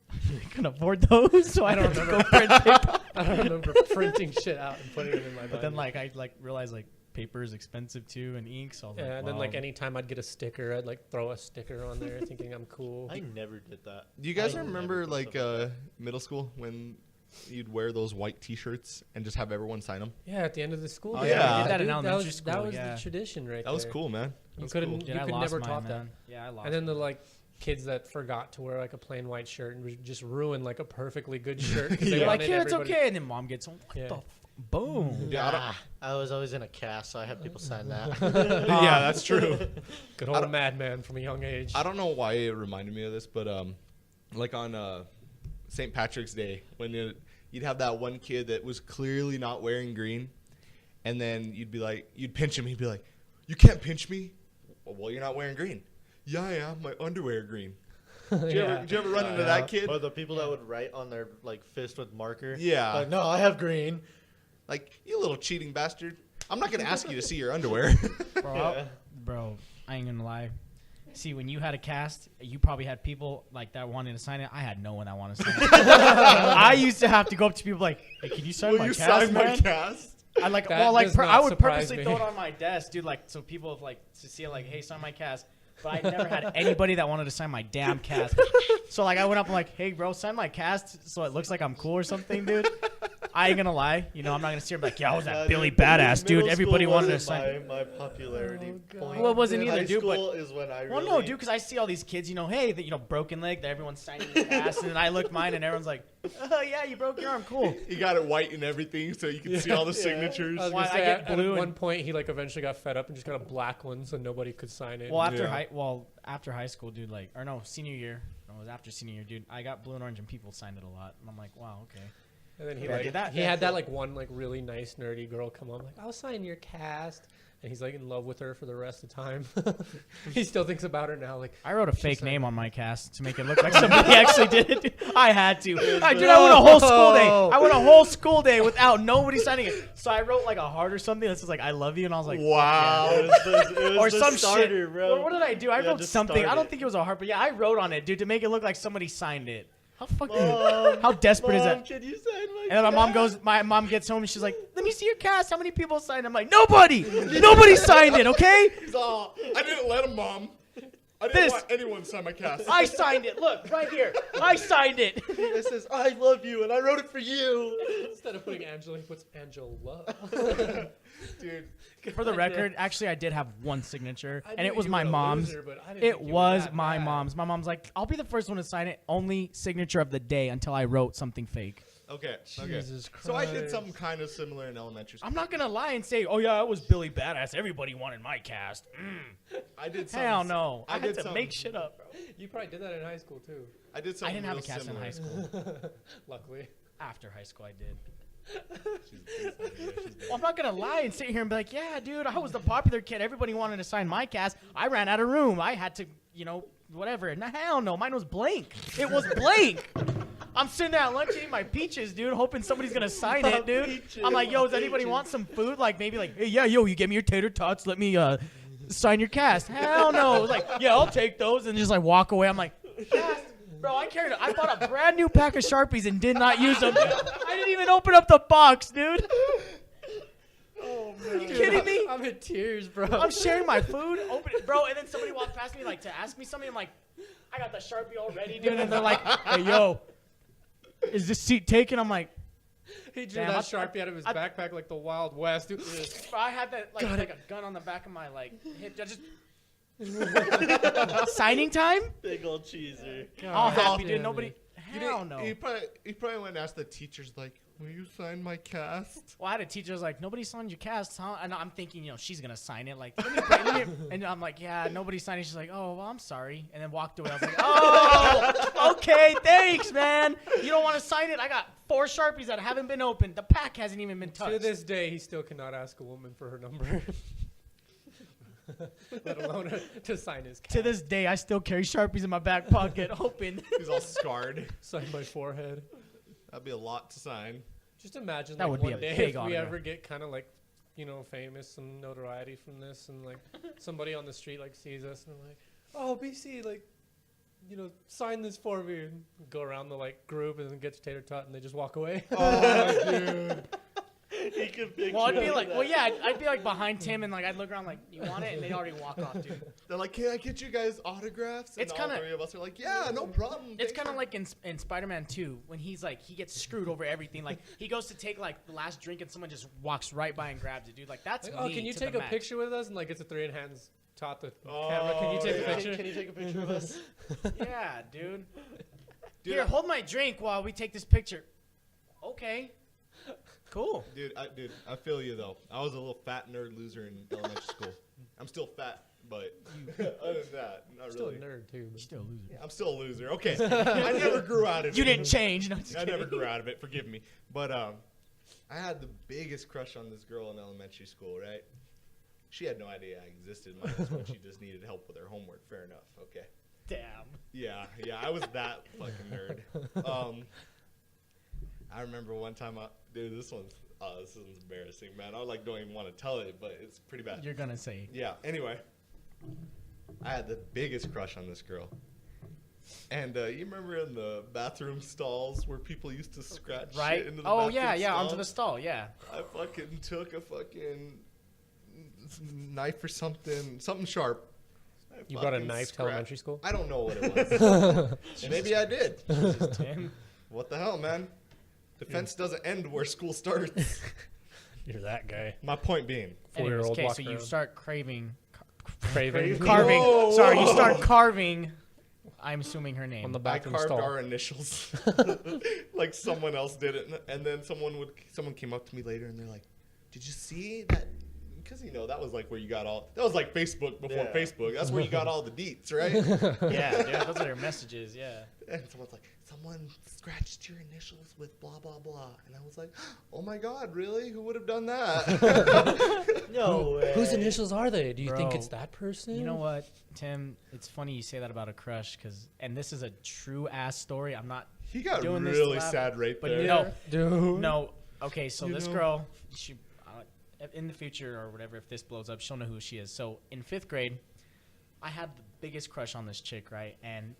I couldn't afford those, so I don't had to remember. go print paper. I don't remember printing shit out and putting it in my binder. But then like I like realized like paper is expensive too, and ink. So I was Yeah, like, and then like wow. anytime I'd get a sticker, I'd like throw a sticker on there thinking I'm cool. I never did that. Do you guys I remember never like put stuff like middle school when you'd wear those white T-shirts and just have everyone sign them? Yeah, at the end of the school. Oh, day. yeah. We did that in Dude, elementary That school, was yeah. the tradition right That was there. cool, man. That You was couldn't. cool. Dude, You I could lost never mine, top that. man. Yeah, I lost. And then the mine. like kids that forgot to wear like a plain white shirt and would just ruin like a perfectly good shirt. 'cause they They're like, wanted "Here, it's everybody- okay," and then mom gets home. What Yeah. the? Boom. Yeah, I don't- I was always in a cast, so I had people sign that. yeah, that's true. Good I old don't- madman from a young age. I don't know why it reminded me of this, but like on St. Patrick's Day, when you'd have that one kid that was clearly not wearing green, and then you'd pinch him. He'd be like, "You can't pinch me." Well, you're not wearing green. Yeah, I am. My underwear green. Did you ever run into that kid? Or the people that would write on their like fist with marker. Yeah. Like, no, I have green. Like, you little cheating bastard. I'm not gonna ask you to see your underwear. Bro, Yeah. bro, I ain't gonna lie. See, when you had a cast, you probably had people like that wanting to sign it. I had no one that wanted to sign it. I used to have to go up to people like, "Hey, can you sign Will my you cast, sign my man?" cast? I like, That well, like, does not I would surprise purposely me. throw it on my desk, dude, like, so people have, like, to see it, like, hey, sign my cast. But I never had anybody that wanted to sign my damn cast. So, like, I went up and, like, hey, bro, sign my cast so it looks like I'm cool or something, dude. I ain't gonna lie. You know, I'm not gonna sit here and be like, yeah, I was that Billy Badass, dude. Middle Everybody school wanted to wasn't sign. my popularity point. Well, it wasn't High either, dude, but- school is when I Well, really... no, dude, because I see all these kids, you know, hey, the, you know, broken leg, that everyone's signing their cast, and then I look mine, and everyone's like, oh, yeah, you broke your arm, cool. He got it white and everything, so you can see all the signatures. I was Why gonna I say, get at blue one and- point he like eventually got fed up and just got a black one so nobody could sign it. Well, after Yeah. after high school, dude, like, or no, senior year, no, it was after senior year, dude, I got blue and orange, and people signed it a lot, and I'm like, wow, okay. And then he Yeah, like did that. he had that like one like really nice nerdy girl come on like I'll sign your cast, and he's like in love with her for the rest of the time. He still thinks about her now. Like I wrote a fake signed name it. on my cast to make it look like somebody actually did it. I had to. Dude, I went a whole school day. I went a whole school day without nobody signing it. So I wrote like a heart or something that says like I love you, and I was like, Wow. It was or the some starter, shit. bro. What did I do? I Yeah, wrote just something. start I don't it. think it was a heart, but yeah, I wrote on it, dude, to make it look like somebody signed it. How fucking Mom, how desperate is Mom, that? can you sign my And then my cast? my mom gets home and she's like, "Let me see your cast. How many people signed?" I'm like, "Nobody. Nobody signed it. Okay, He's all, I didn't let him, Mom. I didn't This- want anyone to sign my cast. I signed it. Look right here. I signed it." It says, I love you, and I wrote it for you. instead of putting Angela, he puts Angela. Dude, For the record, actually, I did have one signature, I and knew it was you my were a mom's. loser, but I didn't It think you were was that my bad. mom's. My mom's like, "I'll be the first one to sign it. Only signature of the day until I wrote something fake." okay. Jesus So I did Christ. something kind of similar in elementary school. I'm not gonna lie and say, "Oh yeah, I was Billy Badass. Everybody wanted my cast." I did something. Hell no. I I had did to something. make shit up, bro. You probably did that in high school too. I did I something. didn't have a real cast similar. in high school. Luckily. After high school, I did. Well, I'm not gonna lie and sit here and be like, "Yeah, dude, I was the popular kid. Everybody wanted to sign my cast. I ran out of room. I had to, you know, whatever." No, hell no. Mine was blank. It was blank. I'm sitting there at lunch eating my peaches, dude, hoping somebody's gonna sign it, dude. Peaches, I'm like, "Yo, does anybody peaches. want some food?" Like maybe like, "Hey, yeah, yo, you get me your tater tots. Let me sign your cast." Hell no. Like, "Yeah, I'll take those," and just like walk away. I'm like, "Cast." Bro, I bought a brand new pack of Sharpies and did not use them. I didn't even open up the box, dude. Oh, Are you man. kidding me? I'm in tears, bro. I'm sharing my food, open it, bro, and then somebody walked past me like to ask me something. I'm like, I got the Sharpie already, dude, and they're like, "Hey, yo, is this seat taken?" I'm like, He drew Damn, that I- Sharpie out of his I- backpack like the Wild West, dude. I had that like, Got like it. a gun on the back of my like hip. I just signing time. Big old cheeser. All happy, damn dude. it. Nobody. You Hell didn't- no. He probably went and asked the teachers, like, will you sign my cast? Well, I had a teacher who was like, "Nobody signed your cast, huh?" And I'm thinking, you know, she's gonna sign it. Like, let me, and I'm like, "Yeah, nobody signed it." She's like, "Oh, well, I'm sorry," and then walked away. I was like, "Oh, okay, thanks, man. You don't want to sign it? I got 4 Sharpies that haven't been opened. The pack hasn't even been touched." To this day, he still cannot ask a woman for her number. Let alone to sign his To this day, I still carry Sharpies in my back pocket, open. He's all scarred. sign my forehead. That'd be a lot to sign. Just imagine That like would be one a day big if we autograph. ever get kind of like, you know, famous and notoriety from this, and like somebody on the street like sees us and they're like, "Oh, BC, like, you know, sign this for me," and go around the like group and then get tater tot and they just walk away. Oh, dude. He could picture Well, I'd be that. like, well, yeah, I'd be like behind Tim, and like I'd look around like, "You want it?" And they'd already walk off, dude. They're like, can I get you guys autographs? And It's all kinda- 3 of us are like, yeah, no problem. It's Thanks kind of for-" like in Spider-Man 2 when he's like he gets screwed over everything. Like he goes to take like the last drink and someone just walks right by and grabs it, dude. Like that's Like, oh, me can you to take the a max. picture with us? And like it's a 3 hands tot the Oh, camera. Can you take a yeah. picture? Can you take a picture of us? Yeah, dude. Dude, Here, I- hold my drink while we take this picture. Okay. Cool. Dude, I feel you though. I was a little fat nerd loser in elementary school. I'm still fat, but other than that, not Still a really. nerd too. but- Still a loser. I'm still a loser. Okay, I never grew out of it. You didn't change. No, just I never kidding. grew out of it. Forgive me. But I had the biggest crush on this girl in elementary school. Right? She had no idea I existed. Might as well. She just needed help with her homework. Fair enough. Okay. Damn. Yeah, I was that fucking nerd. I remember one time, dude, this one's embarrassing, man. I like don't even want to tell it, but it's pretty bad. You're gonna say. Yeah. Anyway, I had the biggest crush on this girl. And you remember in the bathroom stalls where people used to scratch Right? shit into the Oh bathroom yeah, stall? onto the stall. Yeah. I fucking took a fucking knife or something sharp. I You brought a fucking knife to elementary school? I don't know what it was. Maybe I did. Jesus, Tim. What the hell, man? Defense doesn't end where school starts. You're that guy. My point being, Four-year-old Anyways, okay, so walking you around. start craving, Craving. carving. Whoa, Sorry, you whoa. start carving. I'm assuming her name. On the I bathroom carved stall. our initials like someone else did it, and then someone came up to me later and they're like, "Did you see that?" Because that was like where you got that was like Facebook before Yeah. Facebook. That's where you got all the deets, right? Yeah, dude, those are your messages. Yeah. And someone's like, "Someone scratched your initials with blah blah blah," and I was like, "Oh my god, really? Who would have done that?" No way. Whose initials are they? Do you think Bro, it's that person? You know what, Tim? It's funny you say that about a crush, and this is a true ass story. I'm not. He got Doing this really laugh, sad right but there. no, Dude. no. Okay, so You this know? girl, she, in the future or whatever, if this blows up, she'll know who she is. So in 5th grade, I had the biggest crush on this chick, right? And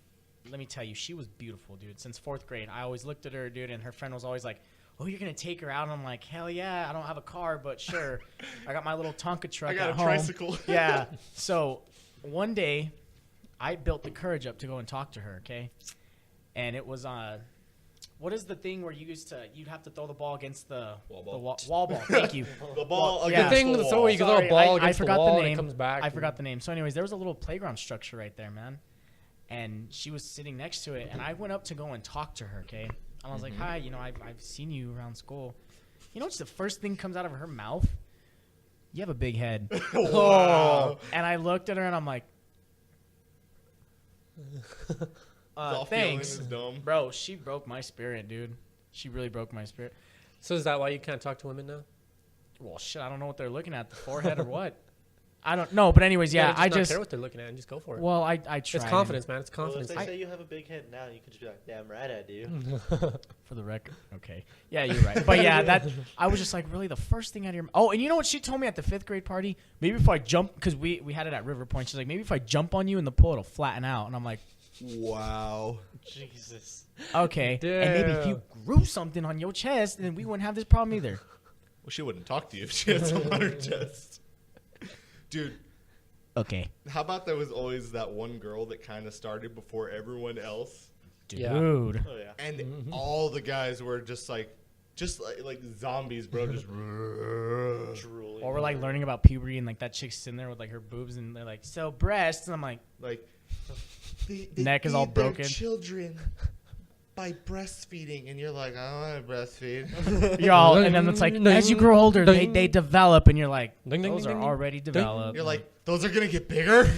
let me tell you, she was beautiful, dude. Since 4th grade, I always looked at her, dude, and her friend was always like, "Oh, you're gonna take her out?" And I'm like, "Hell yeah! I don't have a car, but sure. I got my little Tonka truck I got at a home." tricycle. Yeah. So one day, I built the courage up to go and talk to her. Okay, and it was what is the thing where you'd have to throw the ball against the Wall the ball. wall ball? Thank you. The ball Well, against yeah. The thing the that's wall. where you can throw a Sorry, ball I against forgot the wall the and name. it comes back. I forgot the name. So, anyways, there was a little playground structure right there, man. And she was sitting next to it, and I went up to go and talk to her, okay? And I was like, "Hi, I've seen you around school." You know what's the first thing comes out of her mouth? "You have a big head." Wow. And I looked at her, and I'm like, All feeling thanks. is dumb. Bro, she broke my spirit, dude. She really broke my spirit. So is that why you can't talk to women now? Well, shit, I don't know what they're looking at, the forehead or what. I don't know, but anyways, yeah, just I not just, care what they're looking at and just go for it. well, I tried. it's confidence, man. It's Well, if confidence. they say you have a big head now, you can just be like, "Damn right I do." For the record. Okay. Yeah, you're right. But yeah, I was just like, really, the first thing out of your... Oh, and you know what she told me at the 5th grade party? Maybe if I jump... Because we had it at River Point. She's like, maybe if I jump on you in the pool, it'll flatten out. And I'm like, Wow. Jesus. okay. And maybe if you grew something on your chest, then we wouldn't have this problem either. Well, she wouldn't talk to you if she had something on her chest. Dude, Okay. how about there was always that one girl that kind of started before everyone else? Dude. Yeah. Oh yeah. And all the guys were just like zombies, bro. Just Drooling. Or we're like learning about puberty and like that chick's sitting there with like her boobs and they're like, so breasts. And I'm like, they Neck is all feed their broken. children by breastfeeding, and you're like, I don't want to breastfeed. you're all, and then it's like, as you grow older, they develop, and you're like, Ding, ding, those ding, are ding. already developed. You're like, those are gonna get bigger.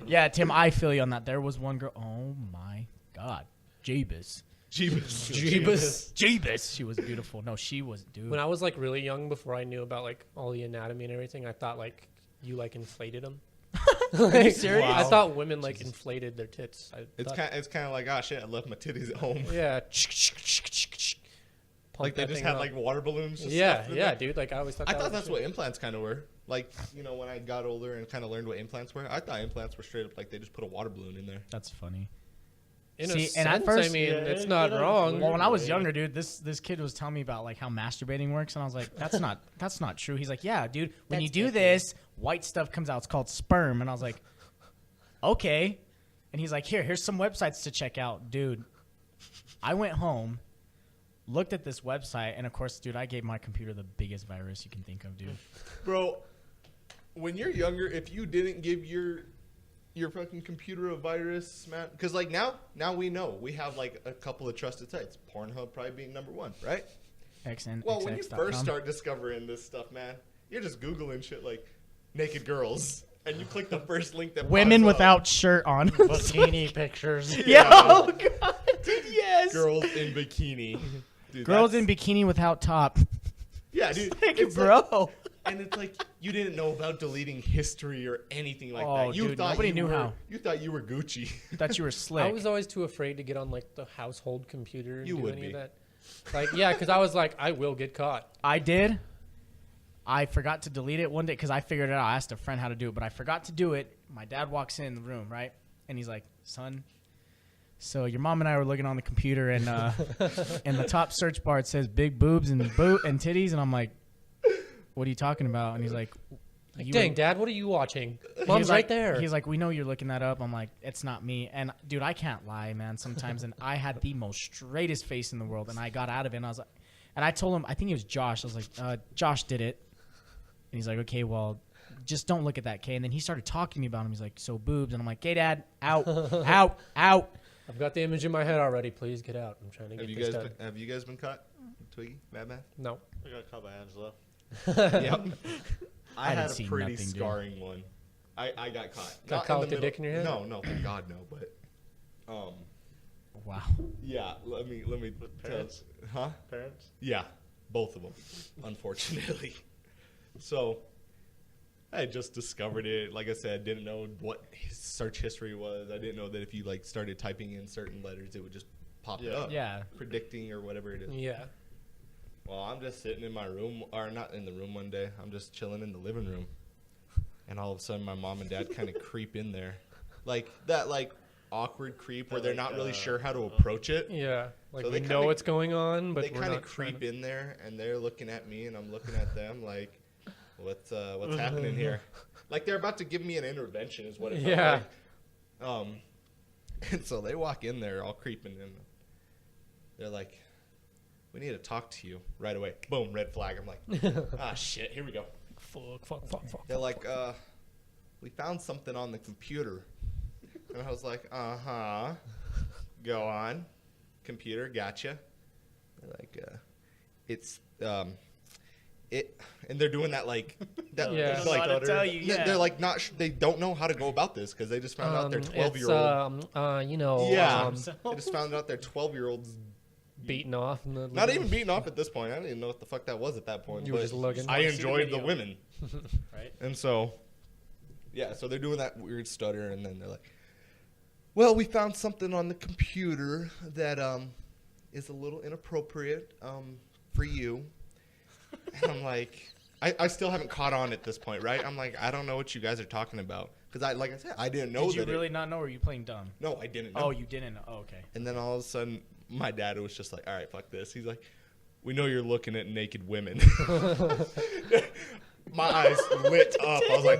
Yeah, Tim, I feel you on that. There was one girl. Oh my God, Jeebus. Jeebus. Jeebus. She was beautiful. No, she was, dude. When I was like really young, before I knew about like all the anatomy and everything, I thought like you like inflated them. Are you serious? I thought women like inflated their tits. It's kind of like, oh shit, I left my titties at home. Yeah. Like they just had like water balloons. Just Yeah, stuffed in yeah, there. dude. Like I always thought. I that thought was that's what implants kind of were. Like, when I got older and kind of learned what implants were, I thought implants were straight up like they just put a water balloon in there. That's funny. In See, a and at sense, first- I mean, Yeah, it's it not could've wrong. worked. Well, when I was Yeah. younger, dude, this kid was telling me about like how masturbating works, and I was like, that's not true. He's like, yeah, dude, when you That's do icky. this, white stuff comes out. It's called sperm, and I was like, okay. And he's like, here's some websites to check out, dude. I went home, looked at this website, and of course, dude, I gave my computer the biggest virus you can think of, dude. Bro, when you're younger, if you didn't give your fucking computer a virus, man, because like now we know we have like a couple of trusted sites. Pornhub probably being number one, right? Well, when you first start discovering this stuff, man, you're just Googling shit like naked girls, and you click the first link that Women pops up. without shirt on. Bikini pictures. Yeah, oh god, dude, yes. Girls in bikini. Dude, Girls in that's- bikini without top. Yeah, dude. Like, it's like- bro. and it's like you didn't know about deleting history or anything like Oh, that. You dude, thought nobody you knew were, how. You thought you were Gucci. Thought you were slick. I was always too afraid to get on like the household computer and You do would any be. of that. Like, yeah, because I was like, I will get caught. I did. I forgot to delete it one day because I figured it out. I asked a friend how to do it, but I forgot to do it. My dad walks in the room, right? And he's like, son, so your mom and I were looking on the computer, and in the top search bar it says big boobs and titties, and I'm like, what are you talking about? And he's like, Dang, Dad, what are you watching? He Mom's was right like, there. He's like, we know you're looking that up. I'm like, it's not me. And dude, I can't lie, man. Sometimes, and I had the most straightest face in the world, and I got out of it. And I was like, and I told him, I think it was Josh. I was like, Josh did it. And he's like, okay, well, just don't look at that, Kay. And then he started talking to me about him. He's like, so boobs, and I'm like, okay, Dad, out, out, out. I've got the image in my head already. Please get out. I'm trying to get this done. Have you guys been caught, Twiggy, Madman? No. I got caught by Angelo. Yep. I didn't had a see pretty nothing, dude. scarring one. I got caught. Got Not caught in with the the middle- dick in your head? No, thank God, no. But, Wow. yeah. Let me With tell. parents? Huh? Parents? Yeah, both of them, unfortunately. So, I had just discovered it. Like I said, I didn't know what his search history was. I didn't know that if you like started typing in certain letters, it would just pop it Yeah. up. Yeah. Predicting or whatever it is. Yeah. Well, I'm just sitting in my room, or not in the room one day. I'm just chilling in the living room. And all of a sudden, my mom and dad kind of creep in there. Like, that, like, awkward creep where they're not really sure how to approach it. Yeah. Like, So we they know kinda- what's going on, but They we're kind not of trying creep to- in there, and they're looking at me, and I'm looking at them like, what's happening here? Like, they're about to give me an intervention is what it felt Yeah. like. And so they walk in there all creeping in. They're like, we need to talk to you right away. Boom, red flag. I'm like, ah, shit, here we go. Fuck. They're like, we found something on the computer. And I was like, uh-huh. Go on. Computer, gotcha. They're like, it's, and they're doing that like, that, Yeah. I don't know like, how to tell you, yeah. they're like they don't know how to go about this because they just found out their 12-year-old. You know, Yeah. They just found out their 12-year-old's beating off. In the not even beating off at this point. I didn't even know what the fuck that was at that point. You were but just looking. I wanna see the enjoyed the video. women. Right. And so, yeah, so they're doing that weird stutter, and then they're like, well, we found something on the computer that is a little inappropriate for you. And I'm like, I still haven't caught on at this point, right? I'm like, I don't know what you guys are talking about. Because, like I said, I didn't know Did you that really not know, or were you playing dumb? No, I didn't know. Oh, you didn't know. Oh, okay. And then all of a sudden, my dad was just like, all right, fuck this. He's like, we know you're looking at naked women. My eyes lit up. I was like,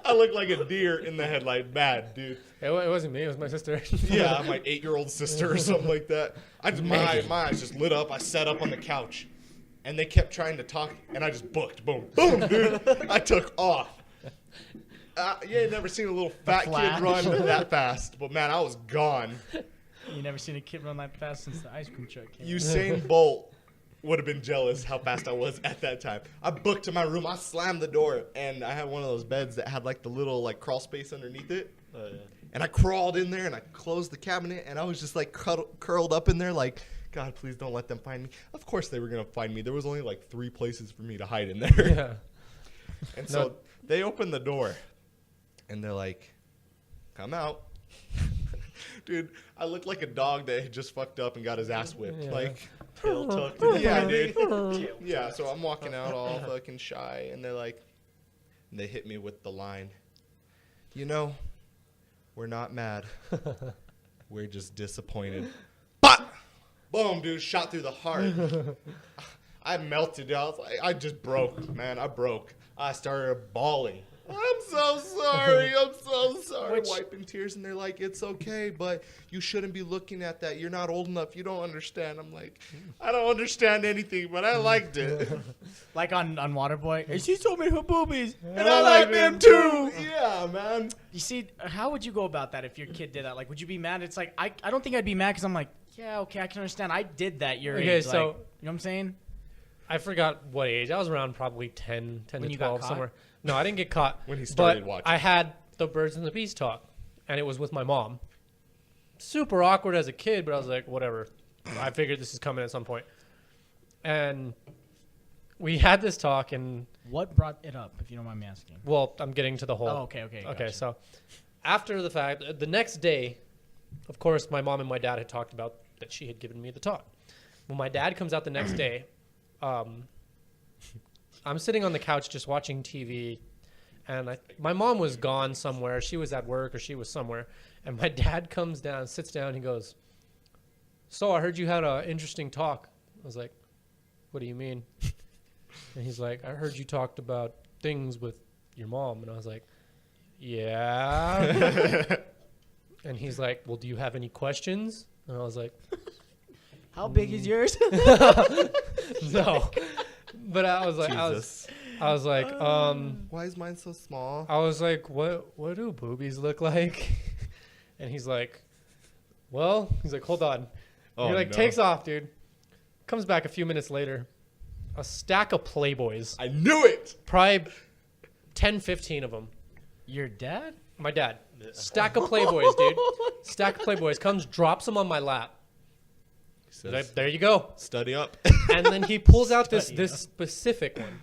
I looked like a deer in the headlight. Bad, dude. It wasn't me. It was my sister. Yeah, my 8-year-old sister or something like that. My eyes just lit up. I sat up on the couch. And they kept trying to talk, and I just booked. Boom. Boom, dude. I took off. You ain't never seen a little fat flash. kid run that fast. But, man, I was gone. You never seen a kid run that fast since the ice cream truck came. Usain Bolt would have been jealous how fast I was at that time. I booked to my room. I slammed the door, and I had one of those beds that had, like, the little, like, crawl space underneath it. Oh, yeah. And I crawled in there, and I closed the cabinet, and I was just, like, curled up in there, like, God, please don't let them find me. Of course they were going to find me. There was only, like, 3 places for me to hide in there. Yeah. And so they opened the door, and they're like, come out. Dude, I looked like a dog that had just fucked up and got his ass whipped. Yeah. Like, Tail tucked. yeah, dude. Yeah, so I'm walking out all fucking shy, and they're like, they hit me with the line, you know, we're not mad. We're just disappointed. But, boom, dude, shot through the heart. I melted. I just broke, man. I broke. I started bawling. I'm so sorry. I'm so sorry. Wiping tears, and they're like, it's okay, but you shouldn't be looking at that. You're not old enough. You don't understand. I'm like, I don't understand anything, but I liked it. Like on Waterboy. And she told me her boobies. And I like them too. Yeah, man. You see, how would you go about that if your kid did that? Like, would you be mad? It's like, I don't think I'd be mad because I'm like, yeah, okay, I can understand. I did that your Okay, age. so- Like, you know what I'm saying? I forgot what age. I was around probably 10 When to you got 12 caught? somewhere. No, I didn't get caught. When he started but watching. I had the birds and the bees talk, and it was with my mom. Super awkward as a kid, but I was like, whatever. I figured this is coming at some point. And we had this talk, and, What brought it up, if you don't mind me asking? well, I'm getting to the whole. Oh, okay. Okay, Gotcha. so after the fact, the next day, of course, my mom and my dad had talked about that she had given me the talk. When my dad comes out the next day, I'm sitting on the couch just watching TV, And my mom was gone somewhere. She was at work or she was somewhere. And my dad comes down, sits down. He goes, "So I heard you had an interesting talk." I was like, "What do you mean?" And he's like, "I heard you talked about things with your mom." And I was like, "Yeah." And he's like, "Well, do you have any questions?" And I was like, How big is yours? "No." But I was like, Jesus. I was like, Why is mine so small? I was like, what do boobies look like? And he's like, well, he's like, hold on. Oh, He like no. takes off, dude. Comes back a few minutes later. A stack of Playboys. I knew it. Probably 10, 15 of them. Your dad? My dad. Stack of Playboys, dude. Stack of Playboys. Comes, drops them on my lap. He He's like, says, there you go. study up. And then he pulls out this Study up. specific one.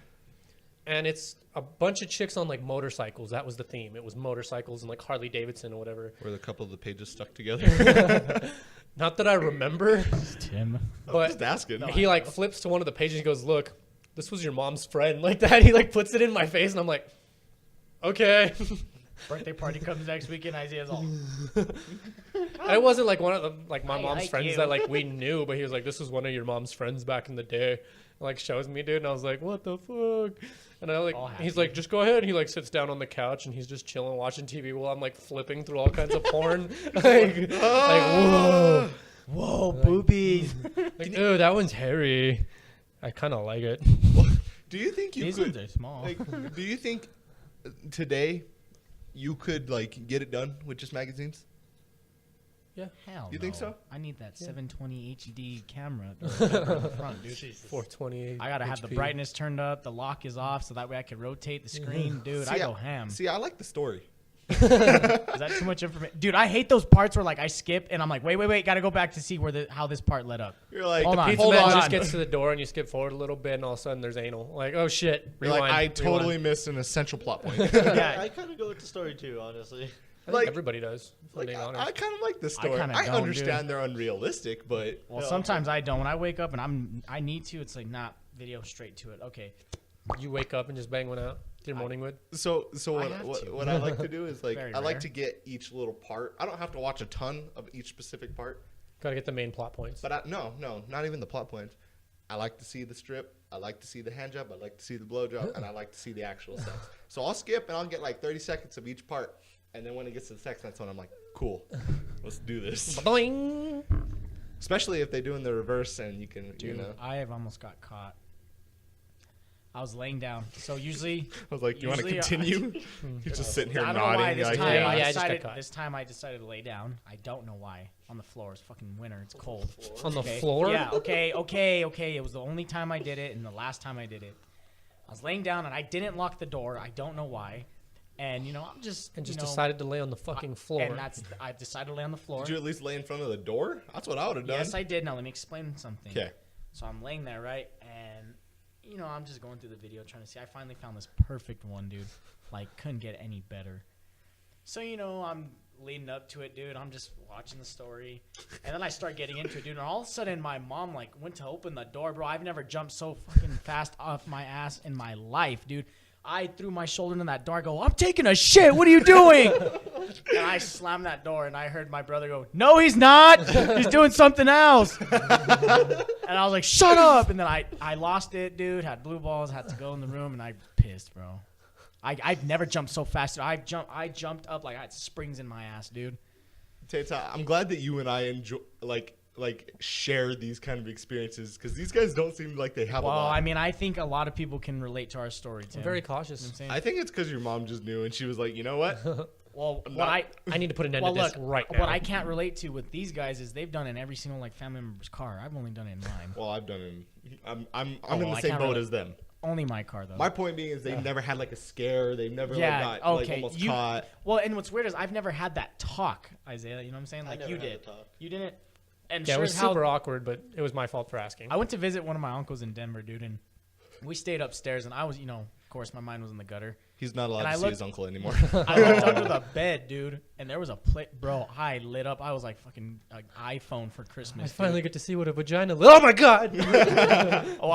And it's a bunch of chicks on like motorcycles. That was the theme. It was motorcycles and like Harley Davidson or whatever. Were a couple of the pages stuck together? Not that I remember, Tim. but Just asking. he like flips to one of the pages and goes, "Look, this was your mom's friend." Like that. He like puts it in my face and I'm like, okay. Birthday party comes next weekend. Isaiah's all. I wasn't like one of the like my I mom's like friends you. that like we knew, but he was like, "This was one of your mom's friends back in the day." Like shows me, dude, and I was like, "What the fuck?" And I like, All he's happy. like, "Just go ahead." And he like sits down on the couch and he's just chilling, watching TV while I'm like flipping through all kinds of porn. like whoa, Whoa, boobies. like, dude, that one's hairy. I kind of like it. Do you think you These could? ones are small. Like, do you think today you could like get it done with just magazines? Yeah, Hell You think no. so? I need that Yeah. 720 HD camera in the front, dude. 428. I gotta have the HP. brightness turned up, the lock is off, so that way I can rotate the screen, dude. I See, go ham. See, I like the story. Is that too much information, dude? I hate those parts where like I skip and I'm like, wait, gotta go back to see where how this part led up. You're like, Hold on. Pizza Hold Man on. just gets to the door and you skip forward a little bit and all of a sudden there's anal. Like, oh shit. you're Rewind. like, I totally rewind. missed an essential plot point. Yeah. I kind of go with the story too, honestly. I think like- everybody does. if I'm like, being I honest. kind of like the story. kinda I don't, understand they're unrealistic, but Well, Yeah. sometimes I don't. When I wake up and I need to, it's like not video straight to it. Okay. You wake up and just bang one out. Your morning wood. so I have to. what I like to do is like Very I like rare. to get each little part. I don't have to watch a ton of each specific part, Gotta get the main plot points. but no, not even the plot points. I like to see the strip. I like to see the hand job. I like to see the blow job, and I like to see the actual sex. So I'll skip and I'll get like 30 seconds of each part, and then when it gets to the sex, that's when I'm like, cool, let's do this. Boing. Especially if they do in the reverse, and you can, Dude, you know. I have almost got caught. I was laying down. So usually I was like, "You want to Usually, continue?" You're just sitting here I don't know nodding. why this like, time yeah, I I just got decided caught. this time I decided to lay down. I don't know why. On the floor. It's fucking winter. It's cold. On the Okay. floor? Yeah, okay. It was the only time I did it and the last time I did it. I was laying down and I didn't lock the door. I don't know why. And you know, I'm just And just you know, decided to lay on the fucking floor. And I decided to lay on the floor. Did you at least lay in front of the door? That's what I would have done. Yes, I did. Now let me explain something. Okay. So I'm laying there, right? And you know, I'm just going through the video trying to see. I finally found this perfect one, dude. Like, couldn't get any better. So, you know, I'm leading up to it, dude. I'm just watching the story. And then I start getting into it, dude. And all of a sudden, my mom, like, went to open the door, bro. I've never jumped so fucking fast off my ass in my life, dude. I threw my shoulder into that door. I go, I'm taking a shit. What are you doing? And I slammed that door, and I heard my brother go, no, he's not. He's doing something else. And I was like, shut up. And then I lost it, dude. Had blue balls. Had to go in the room, and I pissed, bro. I've never jumped so fast. I jumped up like I had springs in my ass, dude. Tata, I'm glad that you and I enjoy like share these kind of experiences because these guys don't seem like they have a Well, lot. I mean, I think a lot of people can relate to our story, Tim. I'm very You know what cautious. I'm saying? I think it's because your mom just knew and she was like, you know what? Well, I'm what not- I need to put an end well, to look, this right now. what I can't relate to with these guys is they've done it in every single like family member's car. I've only done it in mine. Well, I've done it. I'm Oh, in well, the I same can't boat really- as them. Only my car though. My point being is they've never had like a scare. They've never Yeah, like got like okay, almost you- caught. Well, and what's weird is I've never had that talk, Isaiah. You know what I'm saying? I Like never you had did. the talk. You didn't. And yeah, it sure was as hell, super awkward, but it was my fault for asking. I went to visit one of my uncles in Denver, dude, and we stayed upstairs, and I was, you know, of course, my mind was in the gutter. He's not allowed And to I see looked- his uncle anymore. I looked under the bed, dude, and there was a plate, bro. I lit up. I was like fucking like iPhone for Christmas. I dude. finally get to see what a vagina looks. Oh my god! Oh,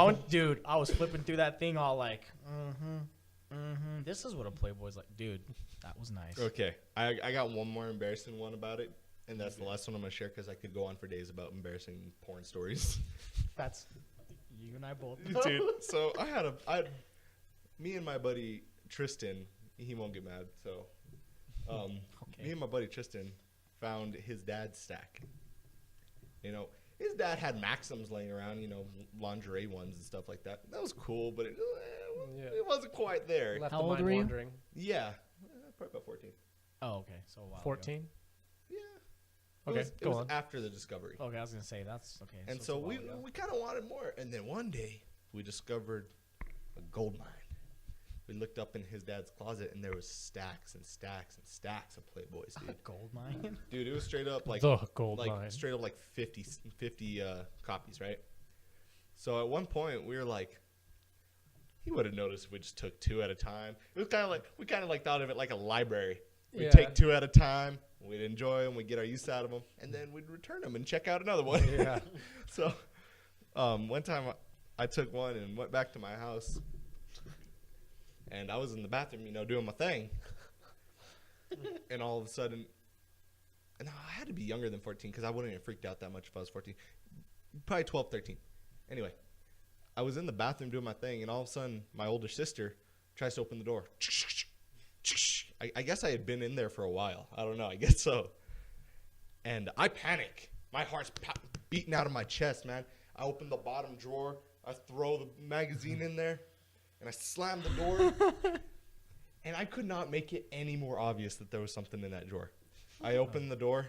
I was flipping through that thing all like, This is what a Playboy's like, dude. That was nice. Okay, I got one more embarrassing one about it, and that's the last one I'm gonna share because I could go on for days about embarrassing porn stories. That's you and I both. Dude, so me and my buddy Tristan, he won't get mad. So, me and my buddy Tristan found his dad's stack. You know, his dad had Maxims laying around, you know, lingerie ones and stuff like that. That was cool, but it wasn't quite there. Left How the old mind were you? wandering. Yeah, probably about 14. Oh, okay. So a while ago. 14. Yeah. Okay, It go was on. after the discovery. Okay, I was gonna say that's okay. And it's so a while we ago. kind of wanted more. And then one day we discovered a gold mine. We looked up in his dad's closet and there was stacks and stacks and stacks of Playboys, dude. Gold mine. Dude, it was straight up like The gold mine. straight up like 50 copies, right? So at one point we were like, he would have noticed if we just took 2 at a time. It was kind of like we thought of it like a library. We'd Yeah. take 2 at a time. We'd enjoy them. We'd get our use out of them, and then we'd return them and check out another one. Yeah. So, one time I took one and went back to my house, and I was in the bathroom, you know, doing my thing, and all of a sudden, and I had to be younger than 14 because I wouldn't have freaked out that much if I was 14, probably 12, 13. Anyway, I was in the bathroom doing my thing, and all of a sudden, my older sister tries to open the door. I guess I had been in there for a while. I don't know. I guess so. And I panic. My heart's beating out of my chest, man. I open the bottom drawer. I throw the magazine in there. And I slam the door. And I could not make it any more obvious that there was something in that drawer. I open the door.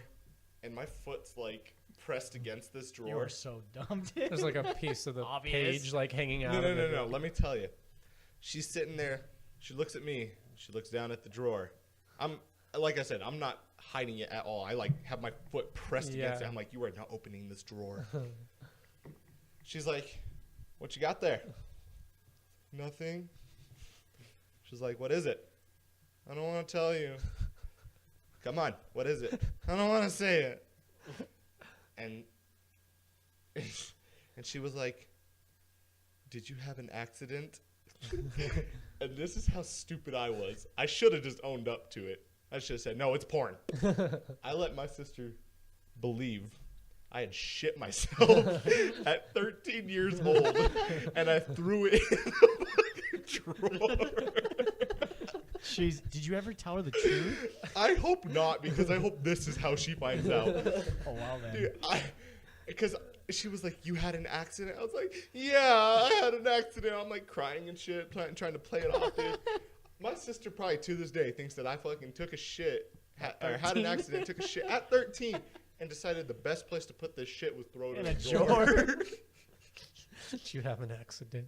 And my foot's like pressed against this drawer. You were so dumb, dude. There's like a piece of the Obvious. page like hanging out. No. Let me tell you. She's sitting there. She looks at me. She looks down at the drawer. Like I said, I'm not hiding it at all. I like have my foot pressed against it. I'm like, you are not opening this drawer. She's like, what you got there? Nothing. She's like, what is it? I don't want to tell you. Come on, what is it? I don't want to say it. And she was like, did you have an accident? And this is how stupid I was. I should have just owned up to it. I should have said, no, it's porn. I let my sister believe I had shit myself at 13 years old, and I threw it in the fucking drawer. Jeez, did you ever tell her the truth? I hope not, because I hope this is how she finds out. Oh, wow, then. Dude, because she was like, you had an accident? I was like, yeah, I had an accident. I'm like crying and shit, trying to play it off, dude. My sister probably to this day thinks that I fucking took a shit, or had an accident, took a shit at 13, and decided the best place to put this shit was throw it in a drawer. Did you have an accident?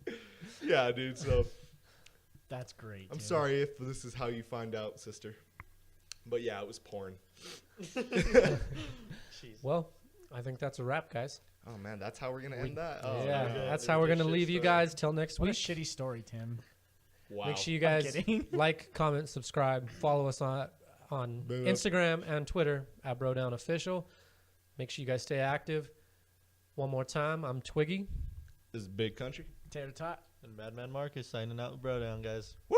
Yeah, dude, so That's great. I'm dude. sorry if this is how you find out, sister. But yeah, it was porn. Well, I think that's a wrap, guys. Oh, man, that's how we're going to end that? Oh, Yeah, man. that's how we're going to leave you guys till next What a week. shitty story, Tim. Wow. Make sure you I'm guys kidding. like, comment, subscribe, follow us on Boom. Instagram and Twitter at Brodown Official. Make sure you guys stay active. One more time, I'm Twiggy. This is Big Country. Tater tot. And Madman Marcus signing out with Brodown, guys. Woo!